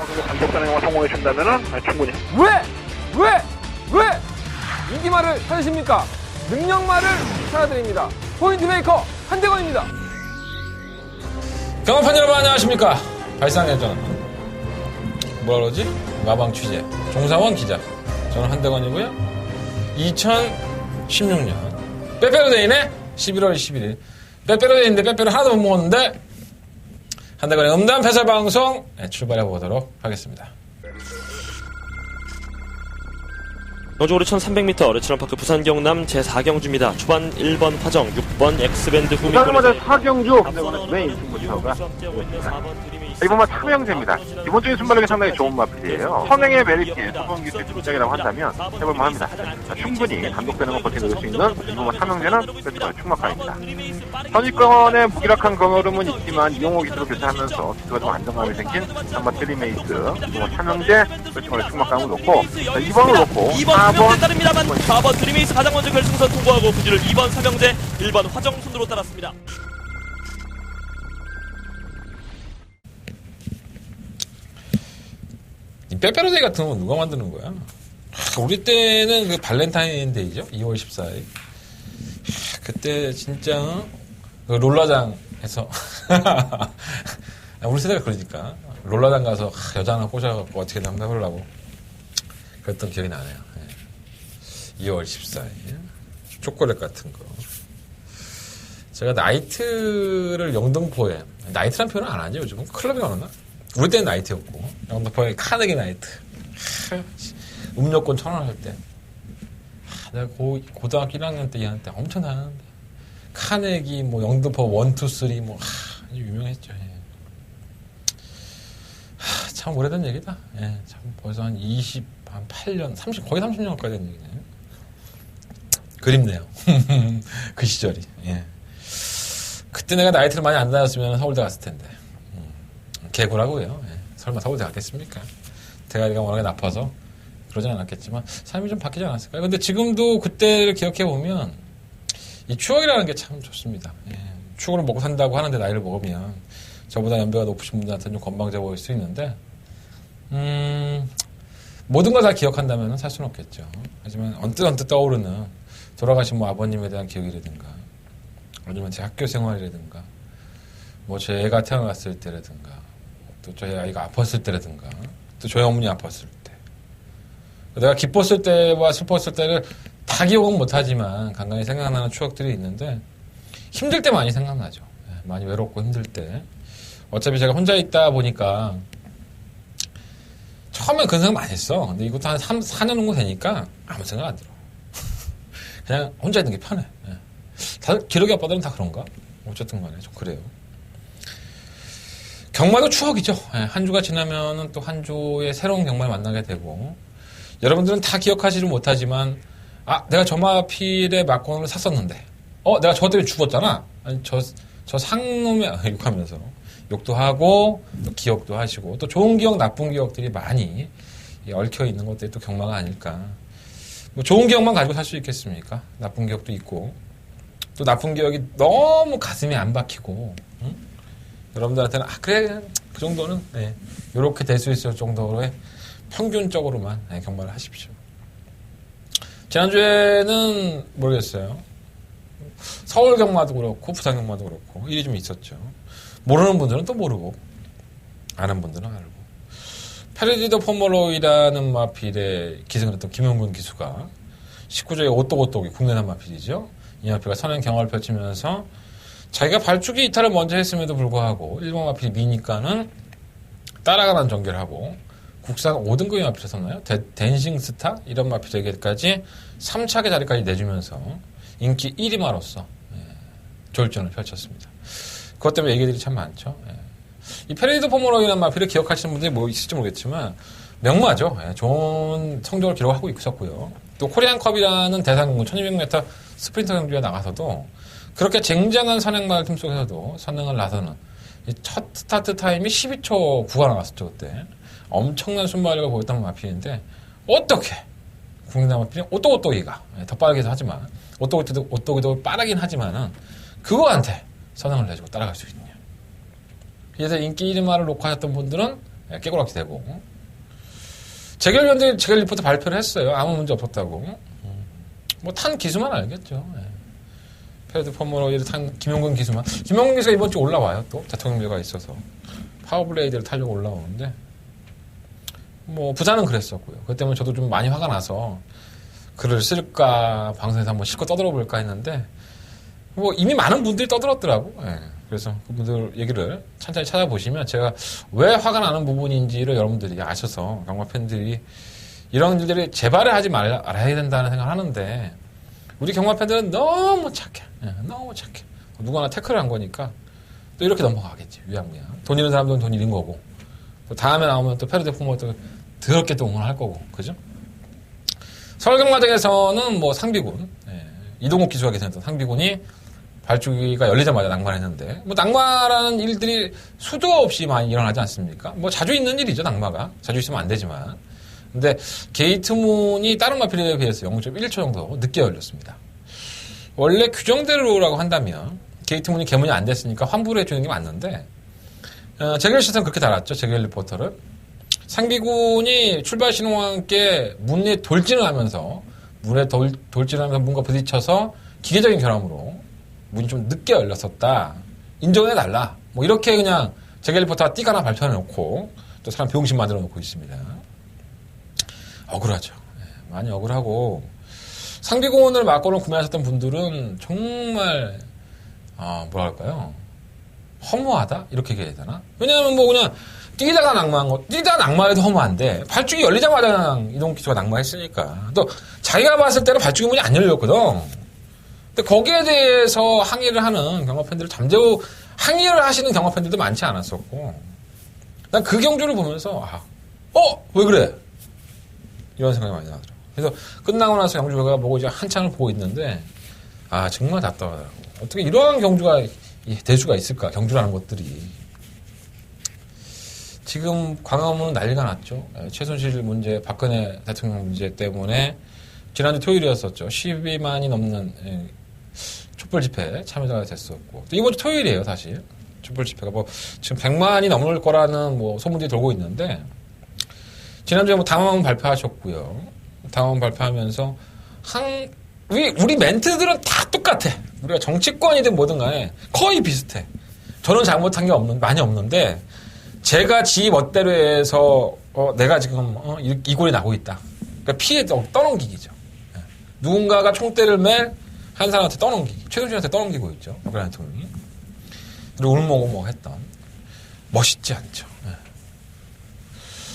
그리고 단독 단행만 성공해 준다면은 충분히. 왜 인기말을 찾으십니까? 능력말을 찾아드립니다. 포인트 메이커 한대건입니다. 경험판 여러분 안녕하십니까? 발상예전 뭐라 그러지? 마방 취재 종사원 기자 저는 한대건이고요. 2016년 빼빼로데이네 11월 11일 빼빼로데이인데 빼빼로 하나도 못 먹었는데 한대건의 음담 패설 방송 출발해 보도록 하겠습니다. 경주고리 1300m 레츠런파크 부산 경남 제4경주입니다. 초반 1번 화정, 6번 엑스밴드 후미. 부산마다 4경주 한대건의 두 인승부차가 이번만 탐영제입니다. 기본적인 순발력이 상당히 좋은 마필이에요. 선행의 메리트에 소방기술의 등장이라고 한다면 해볼만 합니다. 충분히 단독 배너가 버텨낼 수 있는 이번만 탐영제는 배트가 충막가입니다. 선입권의 무기력한 거름은 있지만 이용호 기술을 교체하면서 기술가 좀 안정감이 생긴 한마 트리메이스 이번만 탐영제 배트가 충막감을 놓고 2번을 놓고 2번 따릅니다만 4번 트리메이스 가장 먼저 결승선 통보하고 그 뒤를 2번 삼형제 1번 화정 순으로 따랐습니다. 이 빼빼로데이 같은 건 누가 만드는 거야? 우리 때는 그 발렌타인데이죠. 2월 14일. 그때 진짜 그 롤라장에서 우리 세대가 그러니까 롤라장 가서 여자 하나 꽂아갖고 어떻게든 한번 해보려고 그랬던 기억이 나네요. 2월 14일 초콜릿 같은 거. 제가 나이트를 영등포에 나이트란 표현은 안 하죠. 요즘은 클럽이라고 하나? 우리 때는 나이트였고 영등포에 카네기 나이트 음료권 1,000원 할 때 내가 고등학교 1학년 때 2학년 때 엄청 다녔는데 카네기 뭐 영등포 1, 2, 3 뭐 아주 유명했죠. 참 오래된 얘기다. 참 벌써 한 8년 30 거의 30년 가까이 된 얘기네요. 그립네요. 그 시절이. 그때 내가 나이트를 많이 안 다녔으면 서울대 갔을 텐데. 개구라고요. 설마 서울대 갔겠습니까? 대가리가 워낙에 나빠서 그러진 않았겠지만 삶이 좀 바뀌지 않았을까요? 근데 지금도 그때를 기억해보면 이 추억이라는 게 참 좋습니다. 추억을 먹고 산다고 하는데 나이를 먹으면 저보다 연배가 높으신 분들한테는 좀 건방져 보일 수 있는데 모든 걸 다 기억한다면 살 수는 없겠죠. 하지만 언뜻 떠오르는 돌아가신 뭐 아버님에 대한 기억이라든가 아니면 제 학교 생활이라든가 뭐 제 애가 태어났을 때라든가 또 저희 아이가 아팠을 때라든가 또 저희 어머니 아팠을 때 내가 기뻤을 때와 슬펐을 때를 다 기억은 못하지만 간간히 생각나는 추억들이 있는데 힘들 때 많이 생각나죠. 많이 외롭고 힘들 때 어차피 제가 혼자 있다 보니까 처음엔 그런 생각 많이 했어. 근데 이것도 한 4년 정도 되니까 아무 생각 안 들어. 그냥 혼자 있는 게 편해. 다들 기록이 아빠들은 다 그런가? 어쨌든 간에 좀 그래요. 경마도 추억이죠. 한 주가 지나면은 또 한 주의 새로운 경마를 만나게 되고 여러분들은 다 기억하지를 못하지만 내가 저 마필의 막권을 샀었는데 내가 저 때문에 죽었잖아. 아니 저 상놈의 욕하면서 욕도 하고 또 기억도 하시고 또 좋은 기억 나쁜 기억들이 많이 얽혀 있는 것들이 또 경마가 아닐까. 뭐 좋은 기억만 가지고 살 수 있겠습니까? 나쁜 기억도 있고 또 나쁜 기억이 너무 가슴에 안 박히고 여러분들한테는 그래 그 정도는 이렇게 될 수 있을 정도로의 평균적으로만 경마를 하십시오. 지난주에는 모르겠어요. 서울 경마도 그렇고 부산 경마도 그렇고 일이 좀 있었죠. 모르는 분들은 또 모르고 아는 분들은 알고 페르디도 포멀로이라는 마필에 기승을 했던 김용근 기수가 19조의 오똑오똑이 국내산 마필이죠. 이 마필가 선행 경화를 펼치면서 자기가 발주기 이탈을 먼저 했음에도 불구하고 일본 마필이 미니까는 따라가는 전개를 하고 국산 5등급의 마필에 섰나요? 댄싱스타? 이런 마필에게까지 3차계 자리까지 내주면서 인기 1위마로서 졸전을 펼쳤습니다. 그것 때문에 얘기들이 참 많죠. 이 페르디도 포멀로이라는 마필을 기억하시는 분들이 뭐 있을지 모르겠지만 명마죠. 좋은 성적을 기록하고 있었고요. 또 코리안컵이라는 대상공군 1200m 스프린터 경주에 나가서도 그렇게 쟁쟁한 선행마을 팀 속에서도 선행을 나서는 첫 스타트 타임이 12초 9가 나왔었죠. 그때 엄청난 순발력을 보였던 마필인데 어떻게 국내 마필이 오똑오똑이가 더 빠르기도 하지만 오똑오똑이도 빠르긴 하지만은 그거한테 선행을 내주고 따라갈 수 있느냐. 그래서 인기 1위마를 놓고 하셨던 분들은 깨고락지 되고. 재결 리포트 발표를 했어요. 아무 문제 없었다고. 뭐 탄 기수만 알겠죠. 패러디 포머로 탄 김용근 기수만. 김용근 기수가 이번 주 올라와요. 또 대통령제가 있어서 파워블레이드를 타려고 올라오는데 뭐 부자는 그랬었고요. 그것 때문에 저도 좀 많이 화가 나서 글을 쓸까 방송에서 한번 실컷 떠들어볼까 했는데 뭐 이미 많은 분들이 떠들었더라고. 그래서 그분들 얘기를 천천히 찾아보시면 제가 왜 화가 나는 부분인지를 여러분들이 아셔서 경마 팬들이 이런 일들이 재발을 하지 말아야 된다는 생각을 하는데 우리 경마 팬들은 너무 착해. 너무 착해. 누구나 태클을 한 거니까 또 이렇게 넘어가겠지. 위양무양. 돈 잃은 사람들은 돈 잃은 거고 또 다음에 나오면 또 패러디 포머 또 더럽게 또 응원할 거고. 그죠? 서울경마장에서는 뭐 상비군, 이동욱 기수가 계셨던 상비군이 발주기가 열리자마자 낙마했는데, 뭐 낙마라는 일들이 수도 없이 많이 일어나지 않습니까? 뭐 자주 있는 일이죠, 낙마가. 자주 있으면 안 되지만. 근데 게이트문이 다른 마필에 비해서 0.1초 정도 늦게 열렸습니다. 원래 규정대로라고 한다면 게이트문이 개문이 안 됐으니까 환불을 해주는 게 맞는데, 재결 시스템은 그렇게 달았죠, 재결 리포터를. 상비군이 출발 신호와 함께 문에 돌진을 하면서 뭔가 부딪혀서 기계적인 결함으로 문이 좀 늦게 열렸었다. 인정해달라. 뭐 이렇게 그냥 재결 리포터가 띠가 하나 발표해놓고 또 사람 병신 만들어 놓고 있습니다. 억울하죠. 많이 억울하고 상비군을 막고는 구매하셨던 분들은 정말 뭐랄까요? 허무하다? 이렇게 얘기해야 되나? 왜냐하면 뭐 그냥 뛰다가 낙마한 거, 뛰다가 낙마해도 허무한데 발주기 열리자마자 그냥 이동욱 기수가 낙마했으니까 또 자기가 봤을 때는 발주기 문이 안 열렸거든. 근데 거기에 대해서 항의를 하는 경마 팬들을 잠재우 항의를 하시는 경마 팬들도 많지 않았었고 난 그 경주를 보면서 왜 그래? 이런 생각이 많이 나더라고. 그래서 끝나고 나서 경주 결과 보고 이제 한참을 보고 있는데 정말 답답하더라고. 어떻게 이러한 경주가 될 수가 있을까? 경주라는 것들이. 지금 광화문은 난리가 났죠. 최순실 문제, 박근혜 대통령 문제 때문에 지난주 토요일이었었죠. 12만이 넘는 촛불 집회 참여자가 됐었고 또 이번 주 토요일이에요, 사실. 촛불 집회가 지금 100만이 넘을 거라는 소문들이 돌고 있는데 지난주에 당황 발표하셨고요. 당황 발표하면서 우리 멘트들은 다 똑같아. 우리가 정치권이든 뭐든 간에 거의 비슷해. 저는 잘못한 게 많이 없는데 제가 지 멋대로 해서 내가 지금 이 꼴이 나고 있다. 그러니까 피해 떠넘기기죠. 누군가가 총대를 맬 한 사람한테 떠넘기기. 최순실한테 떠넘기고 있죠. 박근혜 대통령이. 그리고 울먹울먹 했던. 멋있지 않죠.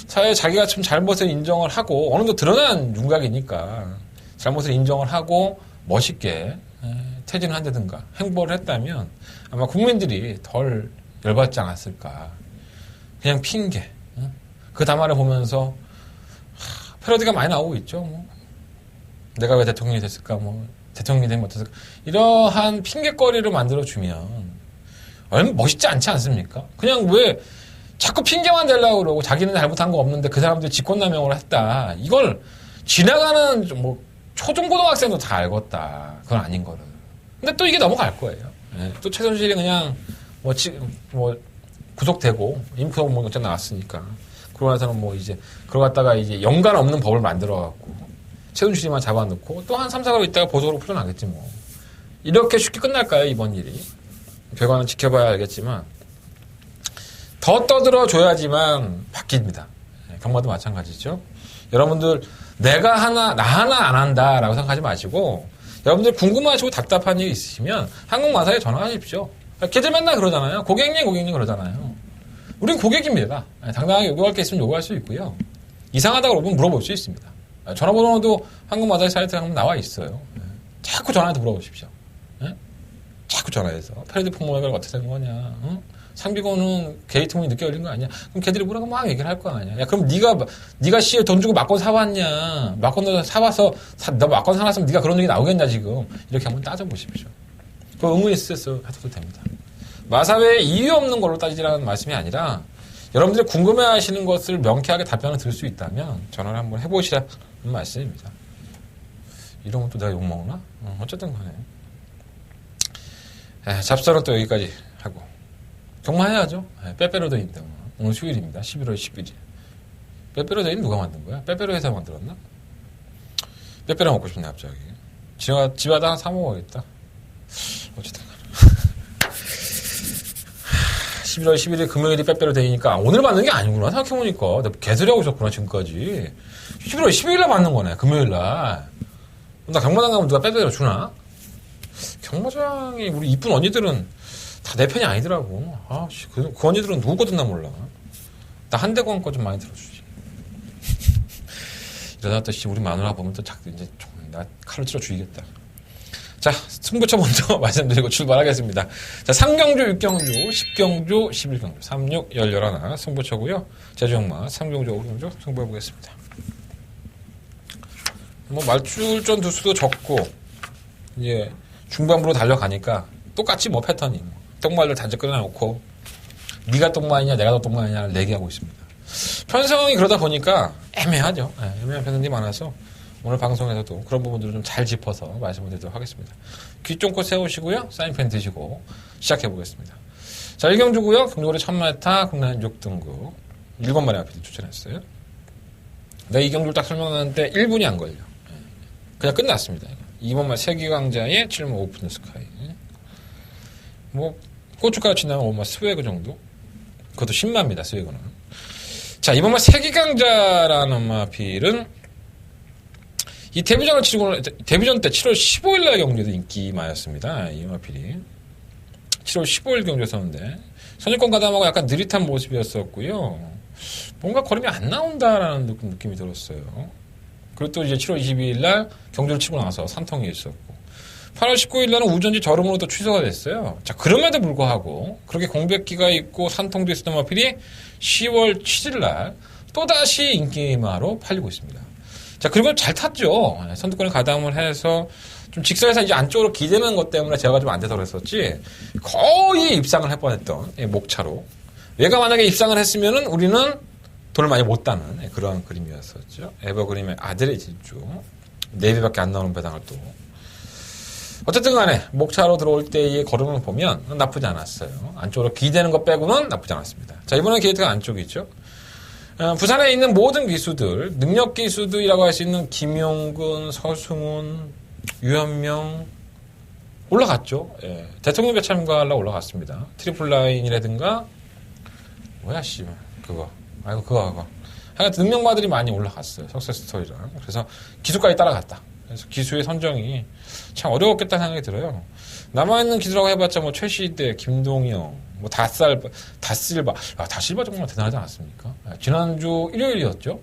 차라리 자기가 좀 잘못을 인정을 하고 어느 정도 드러난 윤곽이니까 잘못을 인정을 하고 멋있게 퇴진을 한다든가 행보를 했다면 아마 국민들이 덜 열받지 않았을까. 그냥 핑계. 그 담화를 보면서 패러디가 많이 나오고 있죠. 내가 왜 대통령이 됐을까? 대통령이 되면 어땠을까? 이러한 핑계거리를 만들어주면 얼마나 멋있지 않지 않습니까? 그냥 왜 자꾸 핑계만 대려고 그러고 자기는 잘못한 거 없는데 그 사람들이 직권남용을 했다. 이걸 지나가는 초중고등학생도 다 알겠다. 그건 아닌 거를. 근데 또 이게 넘어갈 거예요. 또 최순실이 그냥 구속되고 인프 어쨌든 나왔으니까 그러고 나서는 이제 그러고 갔다가 이제 연관 없는 법을 만들어갖고 최순실이만 잡아놓고 또 한 3, 4개월 있다가 보석으로 풀려나겠지 뭐. 이렇게 쉽게 끝날까요 이번 일이? 결과는 지켜봐야 알겠지만 더 떠들어줘야지만 바뀝니다. 경마도 마찬가지죠. 여러분들 나 하나 안 한다라고 생각하지 마시고 여러분들 궁금하시고 답답한 일 있으시면 한국마사에 전화하십시오. 걔들 맨날 그러잖아요. 고객님 그러잖아요. 우린 고객입니다. 당당하게 요구할 게 있으면 요구할 수 있고요. 이상하다고 여러분 물어볼 수 있습니다. 전화번호도 한국마사회 사이트에 한번 나와 있어요. 자꾸 전화해서 물어보십시오. 자꾸 전화해서 패러디 폭로가 어떻게 된 거냐. 상비고는 게이트문이 늦게 열린 거 아니야? 그럼 걔들이 뭐라고 막 얘기를 할 거 아니야? 야, 그럼 네가 씨에 돈 주고 막건 사왔냐? 막건 사와서 너 막건 사놨으면 네가 그런 얘기 나오겠냐 지금? 이렇게 한번 따져보십시오. 그 의문이 있어서 하셔도 됩니다. 마사회에 이유 없는 걸로 따지라는 말씀이 아니라 여러분들이 궁금해하시는 것을 명쾌하게 답변을 드릴 수 있다면 전화를 한번 해보시라는 말씀입니다. 이러면 또 내가 욕먹나? 어쨌든 간에 잡설은 또 여기까지 하고 경마해야죠. 빼빼로도 있는데 오늘 수요일입니다. 11월 11일. 빼빼로 데이는 누가 만든 거야? 빼빼로 회사 만들었나? 빼빼로 먹고 싶네, 갑자기. 집에다 하나 사 먹어야겠다. 어쨌든. 11월 11일 금요일이 빼빼로 데이니까 오늘 받는 게 아니구나, 생각해보니까. 내가 개소리하고 있었구나, 지금까지. 11월 12일날 받는 거네, 금요일날. 나 경마장 가면 누가 빼빼로 주나? 경마장에 우리 이쁜 언니들은 다 내 편이 아니더라고. 아씨, 그 언니들은 누구 거든 나 몰라. 나 한대건 거 좀 많이 들어주지. 이러다 또 우리 마누라 보면 또 자꾸 이제 나 칼로 찔러 죽이겠다. 자, 승부처 먼저 말씀드리고 출발하겠습니다. 자, 3경주, 6경주, 10경주, 11경주, 36, 11 승부처고요. 제주형마 3경주, 5경주 승부해보겠습니다. 뭐 말출전 두수도 적고 이제 중반부로 달려가니까 똑같이 뭐 패턴이 똥말들 단지 끊어놓고 네가 똥말이냐 내가 더 똥말이냐를 내기하고 있습니다. 편성이 그러다 보니까 애매하죠. 애매한 편성이 많아서 오늘 방송에서도 그런 부분들을 좀 잘 짚어서 말씀을 드리도록 하겠습니다. 귀 쫑긋 세우시고요. 사인펜 드시고 시작해보겠습니다. 자, 1경주고요. 경주거리 1000m 국내한 6등급 7마리 앞에 추천했어요. 내가 이 경주를 딱 설명하는데 1분이 안 걸려. 그냥 끝났습니다. 2번말 세기강자의 7번 오픈 스카이. 뭐 고춧가루 치나면 5번말 스웨그 정도. 그것도 10만입니다. 스웨그는. 자, 2번말 세기강자라는 마필은 이 데뷔전을 치고 데뷔전 때 7월 15일 날 경주에도 인기 많았습니다. 이 마필이 7월 15일 경주였었는데 선입권 가담하고 약간 느릿한 모습이었었고요. 뭔가 걸음이 안 나온다라는 느낌이 들었어요. 그리고 또 이제 7월 22일 날 경주를 치고 나서 산통이 있었고 8월 19일 날은 우전지 저름으로 또 취소가 됐어요. 자, 그럼에도 불구하고 그렇게 공백기가 있고 산통도 있었던 마필이 10월 7일 날 또다시 인기마로 팔리고 있습니다. 자, 그리고 잘 탔죠. 선두권에 가담을 해서 좀 직선에서 이제 안쪽으로 기대는 것 때문에 제가 좀 안 돼서 그랬었지 거의 입상을 할 뻔했던 목차로 얘가 만약에 입상을 했으면은 우리는 돈을 많이 못 따는 그런 그림이었었죠. 에버그림의 아들의 질주 4배밖에 안 나오는 배당을 또 어쨌든 간에 목차로 들어올 때의 걸음을 보면 나쁘지 않았어요. 안쪽으로 기대는 것 빼고는 나쁘지 않았습니다. 자, 이번엔 게이트가 안쪽이죠. 부산에 있는 모든 기수들, 능력 기수들이라고 할 수 있는 김용근, 서승훈, 유현명 올라갔죠. 예. 대통령 배 참가하려고 올라갔습니다. 트리플 라인이라든가 뭐야 씨 그거 하여튼 능력마들이 많이 올라갔어요. 석세스 스토리랑. 그래서 기수까지 따라갔다. 그래서 기수의 선정이 참 어려웠겠다는 생각이 들어요. 남아있는 기수라고 해봤자 뭐 최시대, 김동영, 뭐 다실바. 다실바 정말 대단하지 않았습니까? 지난주 일요일이었죠.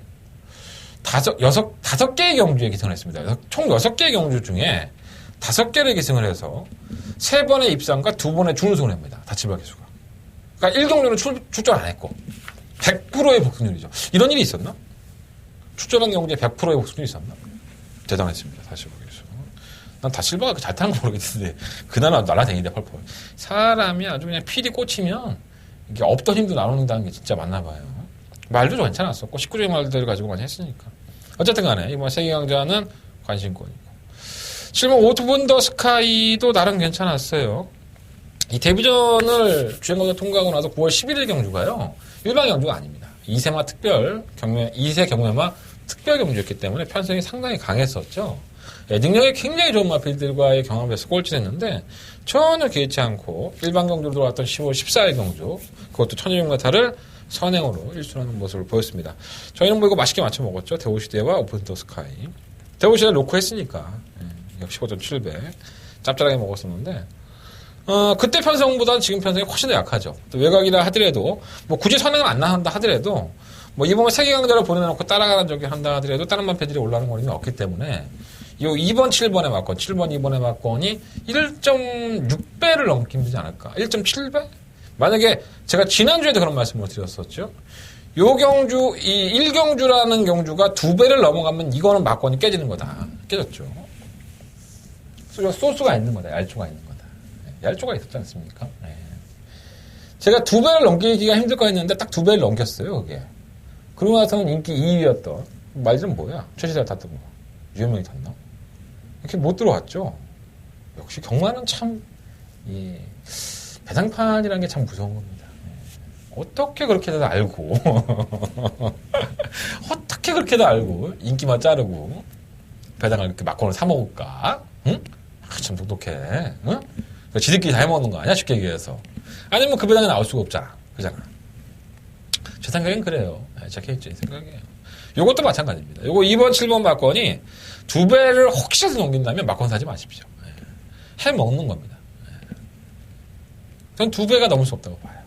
다섯 개의 경주에 기승을 했습니다. 총 6개의 경주 중에 5개를 기승을 해서 3번의 입상과 2번의 준우승을 합니다. 다실바 기수가. 그러니까 1경주는 출전 안 했고 100%의 복승률이죠. 이런 일이 있었나? 출전한 경주에 100%의 복승률이 있었나? 대단했습니다. 다실바 기수. 난 다실바가 잘 타는 거 모르겠는데 그날은 날아다니는데 펄펄. 사람이 아주 그냥 필이 꽂히면 이게 없던 힘도 나오는다는 게 진짜 맞나 봐요. 말도 괜찮았었고 19조의 말들을 가지고 많이 했으니까. 어쨌든 간에 이번 세계강자는 관심권이고 7번 오토본더 스카이도 나름 괜찮았어요. 이 데뷔전을 주행거리 통과하고 나서 9월 11일 경주가요. 일반 경주가 아닙니다. 2세마 특별 경매, 2세 경매마 특별 경주였기 때문에 편성이 상당히 강했었죠. 예, 능력이 굉장히 좋은 마필들과의 경합에서 꼴찌했는데 전혀 개의치 않고 일반 경주로 들어왔던 10월 14일 경주 그것도 1200m를 선행으로 1순하는 모습을 보였습니다. 저희는 뭐 이거 맛있게 맞춰 먹었죠. 대우시대와 오픈더 스카이. 대우시대 놓고 했으니까 역시 15.7배 짭짤하게 먹었었는데 그때 편성보다는 지금 편성이 훨씬 더 약하죠. 또 외곽이라 하더라도 뭐 굳이 선행을 안 나간다 하더라도 뭐 이번에 세계강자를 보내놓고 따라가는 적이 한다 하더라도 다른 만패들이 올라가는 거리는 없기 때문에 이 2번, 7번의 막권, 7번, 2번의 막권이 1.6배를 넘기면 되지 않을까? 1.7배? 만약에 제가 지난주에도 그런 말씀을 드렸었죠. 요 경주, 이 1경주라는 경주가 2배를 넘어가면 이거는 막권이 깨지는 거다. 깨졌죠. 소스가 있는 거다. 얄조가 있는 거다. 얄조가 있었지 않습니까? 네. 제가 2배를 넘기기가 힘들 거 했는데 딱 2배를 넘겼어요, 그게. 그러고 나서는 인기 2위였던, 말 좀 뭐야? 최시대가 탔던 거. 유현명이 탔나? 이렇게 못 들어왔죠. 역시 경마는 참, 배당판이라는 게 참 무서운 겁니다. 어떻게 그렇게도 알고 어떻게 그렇게도 알고 인기만 자르고 배당을 이렇게 막고는 사 먹을까? 응? 참 똑똑해. 응? 지들끼리 다 해먹는 거 아니야? 쉽게 얘기해서. 아니면 그 배당이 나올 수가 없잖아. 그잖아. 제 생각엔 그래요. 제 개인적인 생각이에요. 요것도 마찬가지입니다. 요거 2번, 7번 막건이 2배를 혹시라도 넘긴다면 막건 사지 마십시오. 해 먹는 겁니다. 전 2배가 넘을 수 없다고 봐요.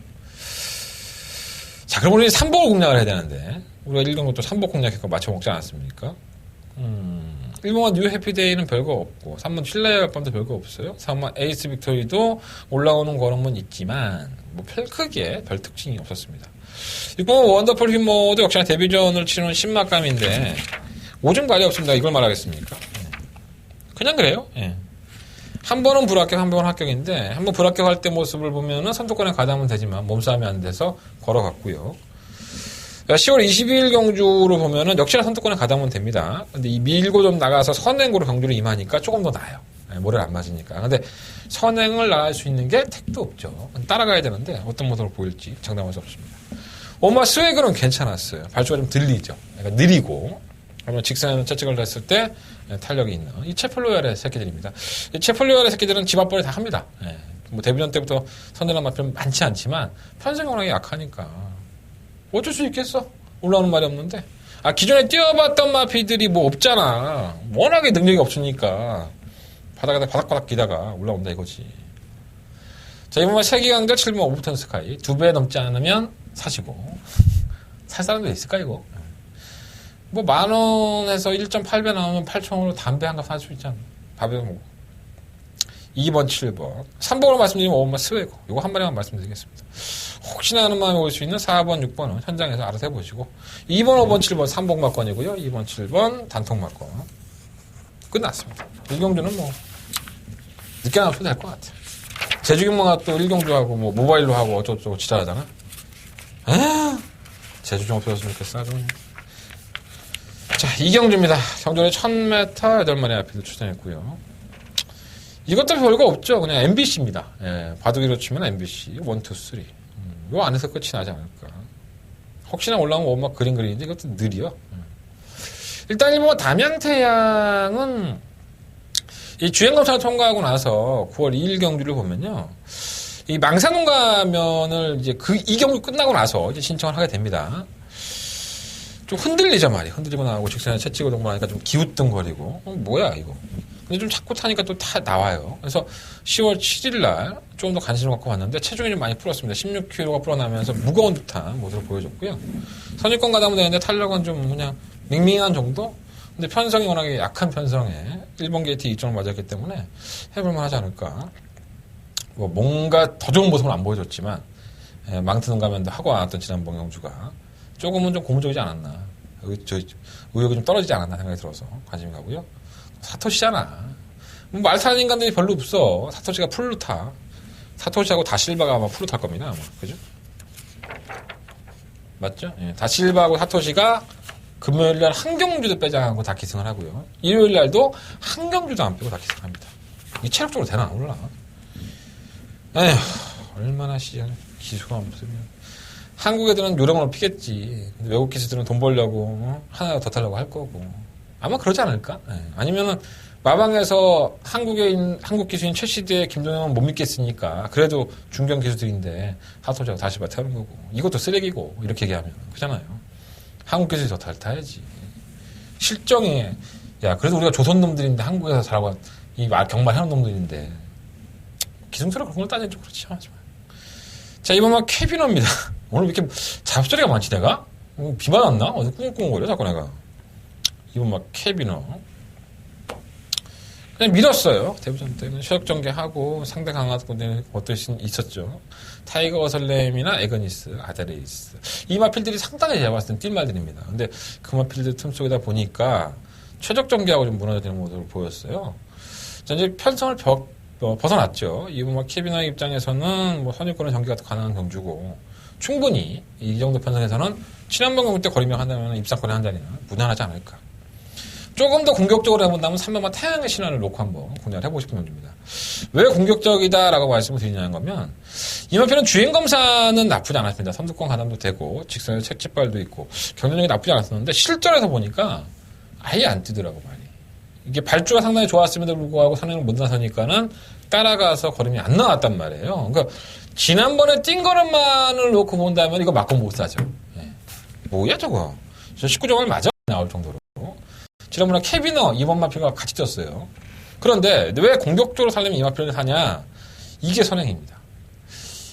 자, 그럼 우리 3복을 공략을 해야 되는데, 우리가 1경도 또 3복 공략했고 맞춰 먹지 않았습니까? 1번은 뉴 해피데이는 별거 없고, 3번 칠레의 밤도 별거 없어요. 3번 에이스 빅토리도 올라오는 걸음은 있지만, 뭐 별 크게 별 특징이 없었습니다. 6번 원더풀 휴머도 역시나 데뷔전을 치르는 신막감인데, 오줌 발이 없습니다. 이걸 말하겠습니까? 그냥 그래요. 예. 한 번은 불합격, 한 번은 합격인데, 한 번 불합격할 때 모습을 보면은 선두권에 가담은 되지만 몸싸움이 안 돼서 걸어갔고요. 10월 22일 경주로 보면은 역시나 선두권에 가담은 됩니다. 근데 이 밀고 좀 나가서 선행으로 경주를 임하니까 조금 더 나아요. 모래를 안 맞으니까. 근데 선행을 나갈 수 있는 게 택도 없죠. 따라가야 되는데 어떤 모습으로 보일지 장담할 수 없습니다. 엄마 스웨그는 괜찮았어요. 발주가 좀 들리죠. 그러니까 느리고. 그러면 직선에는 채찍을 냈을 때 탄력이 있는 이 체플로얄의 새끼들입니다. 이 체플로얄의 새끼들은 집 앞벌이 다 합니다. 뭐 데뷔전 때부터 선전한 마필은 많지 않지만 편성이 워낙에 약하니까 어쩔 수 있겠어? 올라오는 말이 없는데. 아, 기존에 뛰어봤던 마피들이 뭐 없잖아. 워낙에 능력이 없으니까 바닥에다 바닥바닥 기다가 올라온다 이거지. 자, 이번에 세기강자 7번 오브턴 스카이 2배 넘지 않으면 사시고. 살 사람도 있을까 이거? 뭐 10,000원에서 1.8배 나오면 8,000원으로 담배 한 갑 살 수 있잖아. 밥에 먹고. 2번, 7번. 3번으로 말씀드리면 5번 스웨고. 이거 한 마리만 말씀드리겠습니다. 혹시나 하는 마음에 올 수 있는 4번, 6번은 현장에서 알아서 해보시고. 2번, 5번, 7번 3복 막건이고요. 2번, 7번 단통 막건. 끝났습니다. 1경주는 뭐 늦게 나와도 될 것 같아요. 제주경마가 또 1경주하고 뭐 모바일로 하고 어쩌고저쩌고 지랄하잖아. 제주 좀 없어졌으면 좋겠어. 아주 그냥. 자, 2경주입니다. 경주에 1000m 8마리 앞에도 출전했고요. 이것도 별거 없죠. 그냥 MBC입니다. 예, 바둑이로 치면 MBC 1, 2, 3. 요 안에서 끝이 나지 않을까. 혹시나 올라오면 원막 그린데 이것도 느려. 일단 1번 담양태양은 이 주행검사를 통과하고 나서 9월 2일 경주를 보면요. 이 망사동 가면을 이제 이 경주 끝나고 나서 이제 신청을 하게 됩니다. 좀 흔들리죠, 말이. 흔들리고 나오고 직선에 채찍을 동반하니까 좀 기우뚱거리고. 뭐야, 이거. 근데 좀 자꾸 타니까 또 나와요. 그래서 10월 7일 날 좀 더 관심을 갖고 왔는데 체중이 좀 많이 풀었습니다. 16kg가 풀어나면서 무거운 듯한 모습을 보여줬고요. 선입권 가담은 되는데 탄력은 좀 그냥 밍밍한 정도? 근데 편성이 워낙에 약한 편성에 1번 게이트 2점을 맞았기 때문에 해볼만 하지 않을까. 뭐 뭔가 더 좋은 모습은 안 보여줬지만 망트는 가면도 하고 왔던 지난번 경주가 조금은 좀 고무적이지 않았나. 의욕이 좀 떨어지지 않았나 생각이 들어서 관심이 가고요. 사토시잖아. 뭐 말 타는 인간들이 별로 없어. 사토시가 풀로 타. 사토시하고 다실바가 아마 풀로 탈 겁니다. 아마. 그죠? 맞죠? 예. 다실바하고 사토시가 금요일날 한 경주도 빼지 않고 다 기승을 하고요. 일요일날도 한 경주도 안 빼고 다 기승을 합니다. 이게 체력적으로 되나 안 올라? 에휴, 얼마나 기수가 없으면. 한국 애들은 요령을 피겠지. 근데 외국 기수들은 돈 벌려고 하나 더 타려고 할 거고. 아마 그러지 않을까? 네. 아니면은 마방에서 한국 기수인 최시대 김동영은 못 믿겠으니까 그래도 중견 기수들인데 하토자고 다시 태우는 거고. 이것도 쓰레기고 이렇게 얘기하면 그렇잖아요. 한국 기수들이 더 잘 타야지. 실정에 야 그래도 우리가 조선 놈들인데 한국에서 잘하고 이 경마 해놓은 놈들인데 기승처럼 그런 걸 따지면 좀 그렇지 않지만. 자 이번 막 캐비너입니다. 오늘 왜 이렇게 잡소리가 많지 내가? 비 맞았나? 어디 꿍꿍거려 자꾸 내가. 이번 막 캐비너. 그냥 밀었어요. 데뷔전 때는 셔역 전개하고 상대 강화도 어떠신 있었죠. 타이거 어설렘이나 에거니스, 아데레이스. 이 마필들이 상당히 제가 봤을 땐 뛸말들입니다. 근데 그 마필들 틈 속에다 보니까 최적 전개하고 좀 무너지는 모습을 보였어요. 자, 이제 편성을 벗어났죠. 이번 막 캐비너 입장에서는 뭐 선입권의 전개가 가능한 경주고 충분히 이 정도 편성에서는 지난번 경주 때 거리명 한다면 입상권에 한 자리는 무난하지 않을까. 조금 더 공격적으로 해본다면 3번만 태양의 신화를 놓고 한번 공략을 해보고 싶은 경주입니다. 왜 공격적이다라고 말씀을 드리냐는 거면 이마필은 주행검사는 나쁘지 않았습니다. 섬두권 가담도 되고 직선에서 채찍발도 있고 경쟁력이 나쁘지 않았었는데 실전에서 보니까 아예 안 뛰더라고 말이. 이게 발주가 상당히 좋았음에도 불구하고 선행을 못 나서니까는 따라가서 걸음이 안 나왔단 말이에요. 그러니까 지난번에 뛴 걸음만을 놓고 본다면 이거 맞고 못 사죠. 예. 뭐야 저거. 저 19정을 맞아 나올 정도로. 지난번에 캐비너 이번 마필과 같이 뛰었어요. 그런데 왜 공격적으로 살려면 이 마필을 사냐? 이게 선행입니다.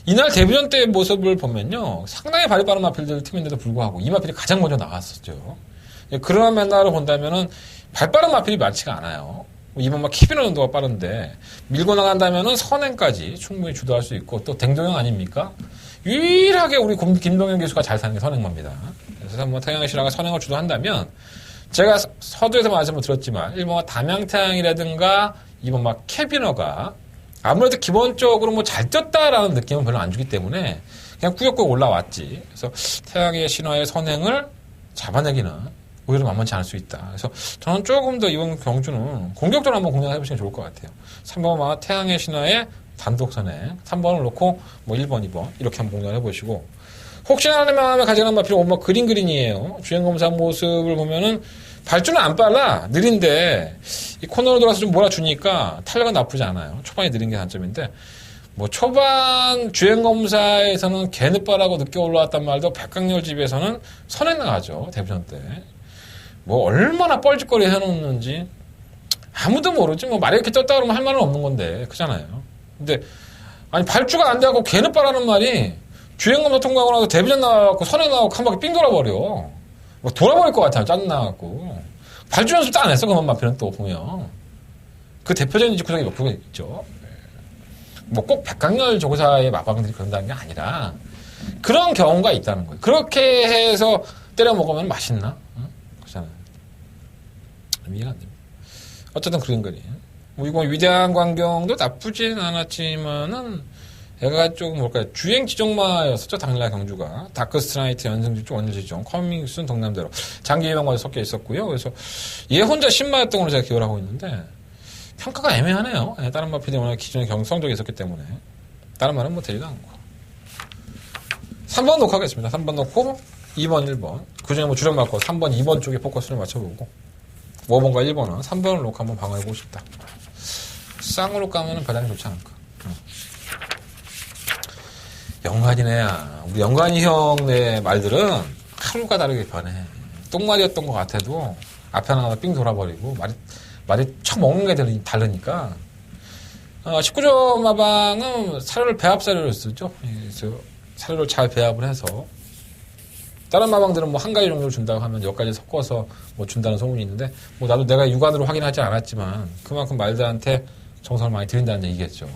이날 데뷔전 때의 모습을 보면요. 상당히 발이 빠른 마필들 팀인데도 불구하고 이 마필이 가장 먼저 나왔었죠. 그런 맨날을 본다면은 발 빠른 마필이 많지가 않아요. 이번 막 캐비너 정도가 빠른데 밀고 나간다면은 선행까지 충분히 주도할 수 있고 또 댕동형 아닙니까? 유일하게 우리 김동현 교수가 잘 사는 게 선행마입니다. 그래서 뭐 태양의 신화가 선행을 주도한다면 제가 서두에서 말씀을 드렸지만 1번과 담양태양이라든가 2번 막 캐비너가 아무래도 기본적으로 뭐 잘 뛰었다라는 느낌은 별로 안 주기 때문에 그냥 꾸역꾸역 올라왔지. 그래서 태양의 신화의 선행을 잡아내기는 오히려 만만치 않을 수 있다. 그래서 저는 조금 더 이번 경주는 공격적으로 한번 공략해보시면 좋을 것 같아요. 3번과 태양의 신화의 단독 선행 3번을 놓고 뭐 1번, 2번 이렇게 한번 공략해보시고 혹시나 하면 가져가는 마필은 뭐 그린이에요. 주행검사 모습을 보면은 발주는 안 빨라. 느린데 이 코너로 돌아서 좀 몰아주니까 탄력은 나쁘지 않아요. 초반에 느린 게 단점인데 뭐 초반 주행검사에서는 개 늦바라고 늦게 올라왔단 말도 백강렬 집에서는 선에 나가죠. 데뷔전 때. 뭐 얼마나 뻘짓거리 해놓는지 아무도 모르지. 뭐 말이 이렇게 떴다 그러면 할 말은 없는 건데 그잖아요. 근데 아니 발주가 안 돼갖고 개 늦바라는 말이 주행검사 통과하고 나서 데뷔전 나와갖고 선에 나와갖고 한 바퀴 삥 돌아버려. 뭐 돌아버릴 것 같아요. 짜증나갖고. 발주 연습도 안 했어. 그만 마필은 또 보면. 그 대표적인 구석이 몇 구가 있죠. 뭐 꼭 백강렬 조사의 마방들이 그런다는 게 아니라 그런 경우가 있다는 거예요. 그렇게 해서 때려 먹으면 맛있나? 응? 그렇잖아요. 이해가 안 됩니다. 어쨌든 그런 거리. 뭐 이거 위대한 광경도 나쁘진 않았지만은 얘가 조금 뭘까요? 주행 지정마였었죠. 당일날 경주가. 다크스트라이트, 연승지쪽, 원일지정, 커밍순, 동남대로. 장기 예방과도 섞여 있었고요. 그래서 얘 혼자 10마였던 걸로 제가 기억을 하고 있는데 평가가 애매하네요. 다른 마필이 워낙 기존에 경성적이 있었기 때문에. 다른 말은 뭐 되지도 않고. 3번 놓고 하겠습니다. 3번 놓고 2번, 1번. 그 중에 뭐 주력 맞고 3번, 2번 쪽에 포커스를 맞춰보고 5번과 1번은 3번을 놓고 한번 방어해보고 싶다. 쌍으로 까면 배당이 좋지 않을까. 영관이네야. 우리 영관이 형네 말들은 하루가 다르게 변해. 똥말이었던 것 같아도 앞에 나가면 삥 돌아버리고 말이 처먹는 게 다르니까. 19점 마방은 사료를 배합 사료를 쓰죠. 그래서 사료를 잘 배합을 해서 다른 마방들은 뭐 한 가지 종류를 준다고 하면 몇 가지 섞어서 뭐 준다는 소문이 있는데 뭐 나도 내가 육안으로 확인하지 않았지만 그만큼 말들한테 정성을 많이 들인다는 얘기겠죠.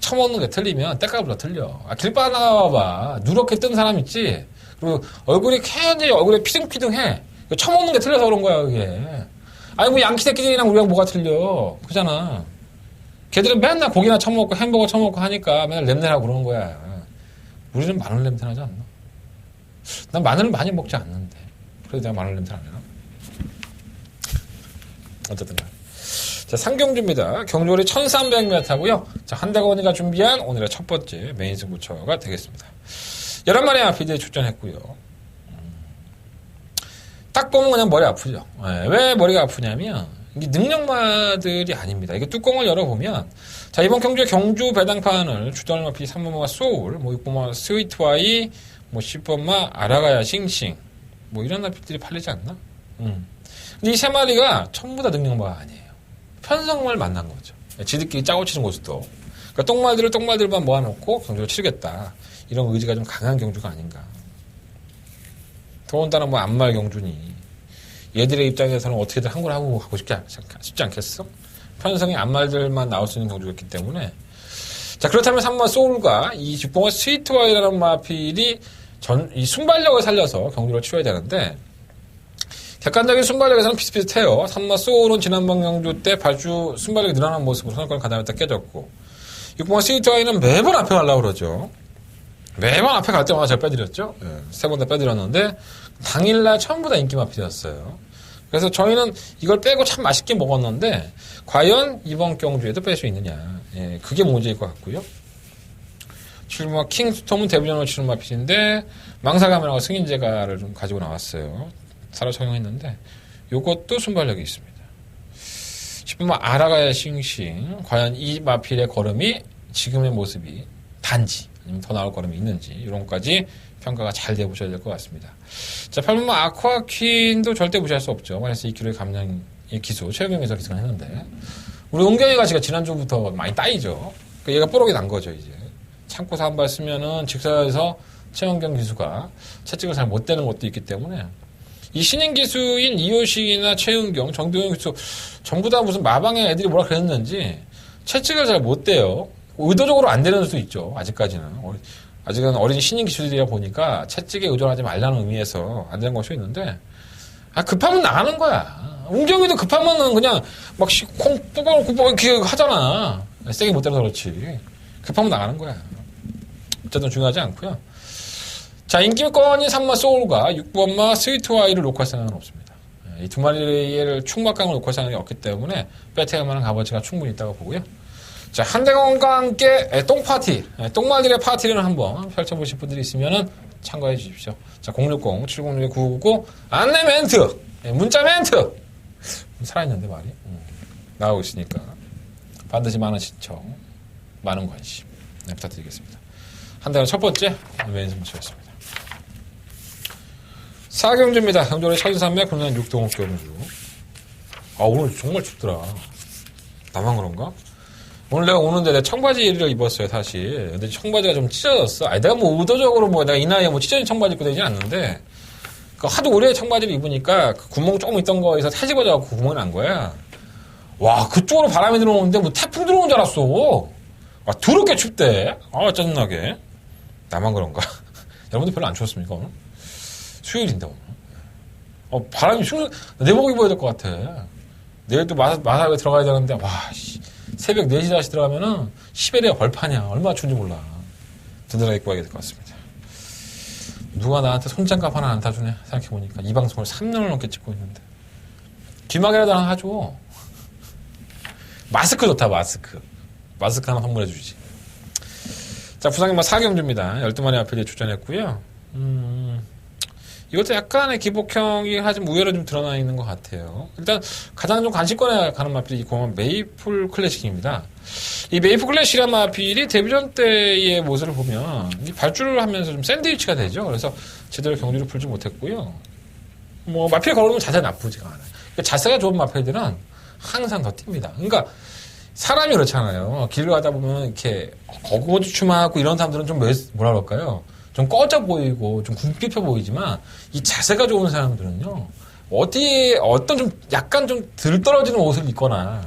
처먹는 게 틀리면 때깔보다 틀려. 길바 나가봐. 누렇게 뜬 사람 있지? 그리고 얼굴이 굉장히 얼굴에 피둥피둥해. 처먹는 게 틀려서 그런 거야, 그게. 아니, 뭐 양키 새끼들이랑 우리랑 뭐가 틀려. 그잖아. 걔들은 맨날 고기나 처먹고 햄버거 처먹고 하니까 맨날 냄새나고 그러는 거야. 우리는 마늘 냄새 나지 않나? 난 마늘을 많이 먹지 않는데. 그래서 내가 마늘 냄새 안 나나? 어쨌든. 자, 상경주입니다. 경주거리 1300m고요. 자, 한대건이가 준비한 오늘의 첫 번째 메인 승부처가 되겠습니다. 11마리 마필들이 출전했고요. 딱 보면 그냥 머리 아프죠. 네, 왜 머리가 아프냐면 이게 능력마들이 아닙니다. 이게 뚜껑을 열어보면 자, 이번 경주의 경주 배당판을 주전을 마필 3번마 소울, 뭐 6번마 스위트와이, 뭐 10번마 아라가야 싱싱 뭐 이런 마필들이 팔리지 않나? 근데 이 세 마리가 전부 다 능력마가 아니에요. 편성을 만난 거죠. 지들끼리 짜고 치는 것도. 그러니까 똥말들만 모아놓고 경주를 치르겠다. 이런 의지가 좀 강한 경주가 아닌가. 더군다나 뭐 안말 경주니. 얘들의 입장에서는 어떻게든 한 걸 하고 가고 싶지 않겠어? 편성의 안말들만 나올 수 있는 경주였기 때문에. 자, 그렇다면 3번 소울과 이 6번의 스위트와이라는 마필이 이 순발력을 살려서 경주를 치러야 되는데, 객관적인 순발력에서는 비슷비슷해요. 3마 소울은 지난번 경주 때 발주 순발력이 늘어난 모습으로 선수권 가담했다 깨졌고 6번 스위트와이는 매번 앞에 가려고 그러죠. 매번 앞에 갈 때마다 제가 빼드렸죠. 세 번 다 빼드렸는데 당일날 전부 다 인기 마필이었어요. 그래서 저희는 이걸 빼고 참 맛있게 먹었는데 과연 이번 경주에도 뺄 수 있느냐. 예, 그게 문제일 것 같고요. 7번마 킹스톰은 데뷔전으로 치는 마필인데 망사감이라고 승인제가를 좀 가지고 나왔어요. 사로 적용했는데 요것도 순발력이 있습니다. 10번마 아라가야 싱싱 과연 이 마필의 걸음이 지금의 모습이 단지 아니면 더 나올 걸음이 있는지 이런 것까지 평가가 잘 돼보셔야 될 것 같습니다. 자, 8번마 아쿠아퀸도 절대 무시할 수 없죠. 마이너스 2kg의 감량의 기수 최영경에서 기승을 했는데 우리 은경이 가지가 지난주부터 많이 따이죠. 그러니까 얘가 뽀록이 난 거죠. 이제 참고서 한 발 쓰면은 직사에서 최영경 기수가 채찍을 잘 못 대는 것도 있기 때문에 이 신인 기수인 이효식이나 최은경, 정도영 기수 전부 다 무슨 마방의 애들이 뭐라 그랬는지 채찍을 잘 못 대요. 의도적으로 안 되는 수도 있죠. 아직까지는. 아직은 어린 신인 기수들이라 보니까 채찍에 의존하지 말라는 의미에서 안 되는 것이 있는데 급하면 나가는 거야. 은경이도 급하면은 그냥 막 콩 뽑아놓고 이렇게 하잖아. 세게 못 때려서 그렇지. 급하면 나가는 거야. 어쨌든 중요하지 않고요. 자, 인기권이 3마 소울과 6번마 스위트와이를 놓고 할 생각은 없습니다. 이 두 마리를 충막강을 놓고 할 생각이 없기 때문에 빼태할 만한 값어치가 충분히 있다고 보고요. 자, 한대건과 함께 똥파티, 똥말들의 파티를 한번 펼쳐보실 분들이 있으면 참고해 주십시오. 자, 060-706-999 안내 멘트, 문자 멘트 살아있는데 말이 나오고 있으니까 반드시 많은 시청, 많은 관심 부탁드리겠습니다. 한대건 첫 번째 메인 모셨습니다. 4경주입니다. 경주의 1300 국내 6동업 경주. 오늘 정말 춥더라. 나만 그런가? 오늘 내가 오는데 내가 청바지를 입었어요, 사실. 근데 청바지가 좀 찢어졌어. 내가 뭐 의도적으로 내가 이 나이에 찢어진 청바지 입고 다니진 않는데, 하도 오래 청바지를 입으니까 그 구멍 조금 있던 거에서 타집어져갖고 구멍이 난 거야. 와, 그쪽으로 바람이 들어오는데 뭐 태풍 들어온 줄 알았어. 더럽게 춥대. 짜증나게. 나만 그런가? 여러분들 별로 안 추웠습니까, 오늘? 수요일인데, 오늘. 바람이 내복 입어야 될 것 같아. 내일 또 마사에 들어가야 되는데, 새벽 4시 다시 들어가면은 시베리아 벌판이야. 얼마나 추운지 몰라. 든든하게 입고 가야 될 것 같습니다. 누가 나한테 손장갑 하나 안 타주네. 생각해보니까. 이 방송을 3년을 넘게 찍고 있는데. 귀마개라도 하나 하죠. 마스크 좋다, 마스크. 마스크 하나 선물해주지. 자, 부상인마 4경주입니다. 12마리 앞에 출전했고요. 이것도 약간의 기복형이 하지만 우열은 좀 드러나 있는 것 같아요. 일단 가장 좀 관심권에 가는 마필이 이 공은 메이플 클래식입니다. 이 메이플 클래식이란 마필이 데뷔전 때의 모습을 보면 이 발주를 하면서 좀 샌드위치가 되죠. 그래서 제대로 경주를 풀지 못했고요. 마필 걸으면 자세 나쁘지가 않아요. 그러니까 자세가 좋은 마필들은 항상 더 뜁니다. 그러니까 사람이 그렇잖아요. 길을 가다 보면 이렇게 거고주춤하고 이런 사람들은 좀 뭐라 그럴까요? 좀 꺼져 보이고 좀 궁핍해 보이지만 이 자세가 좋은 사람들은요 어떤 좀 약간 좀 들떨어지는 옷을 입거나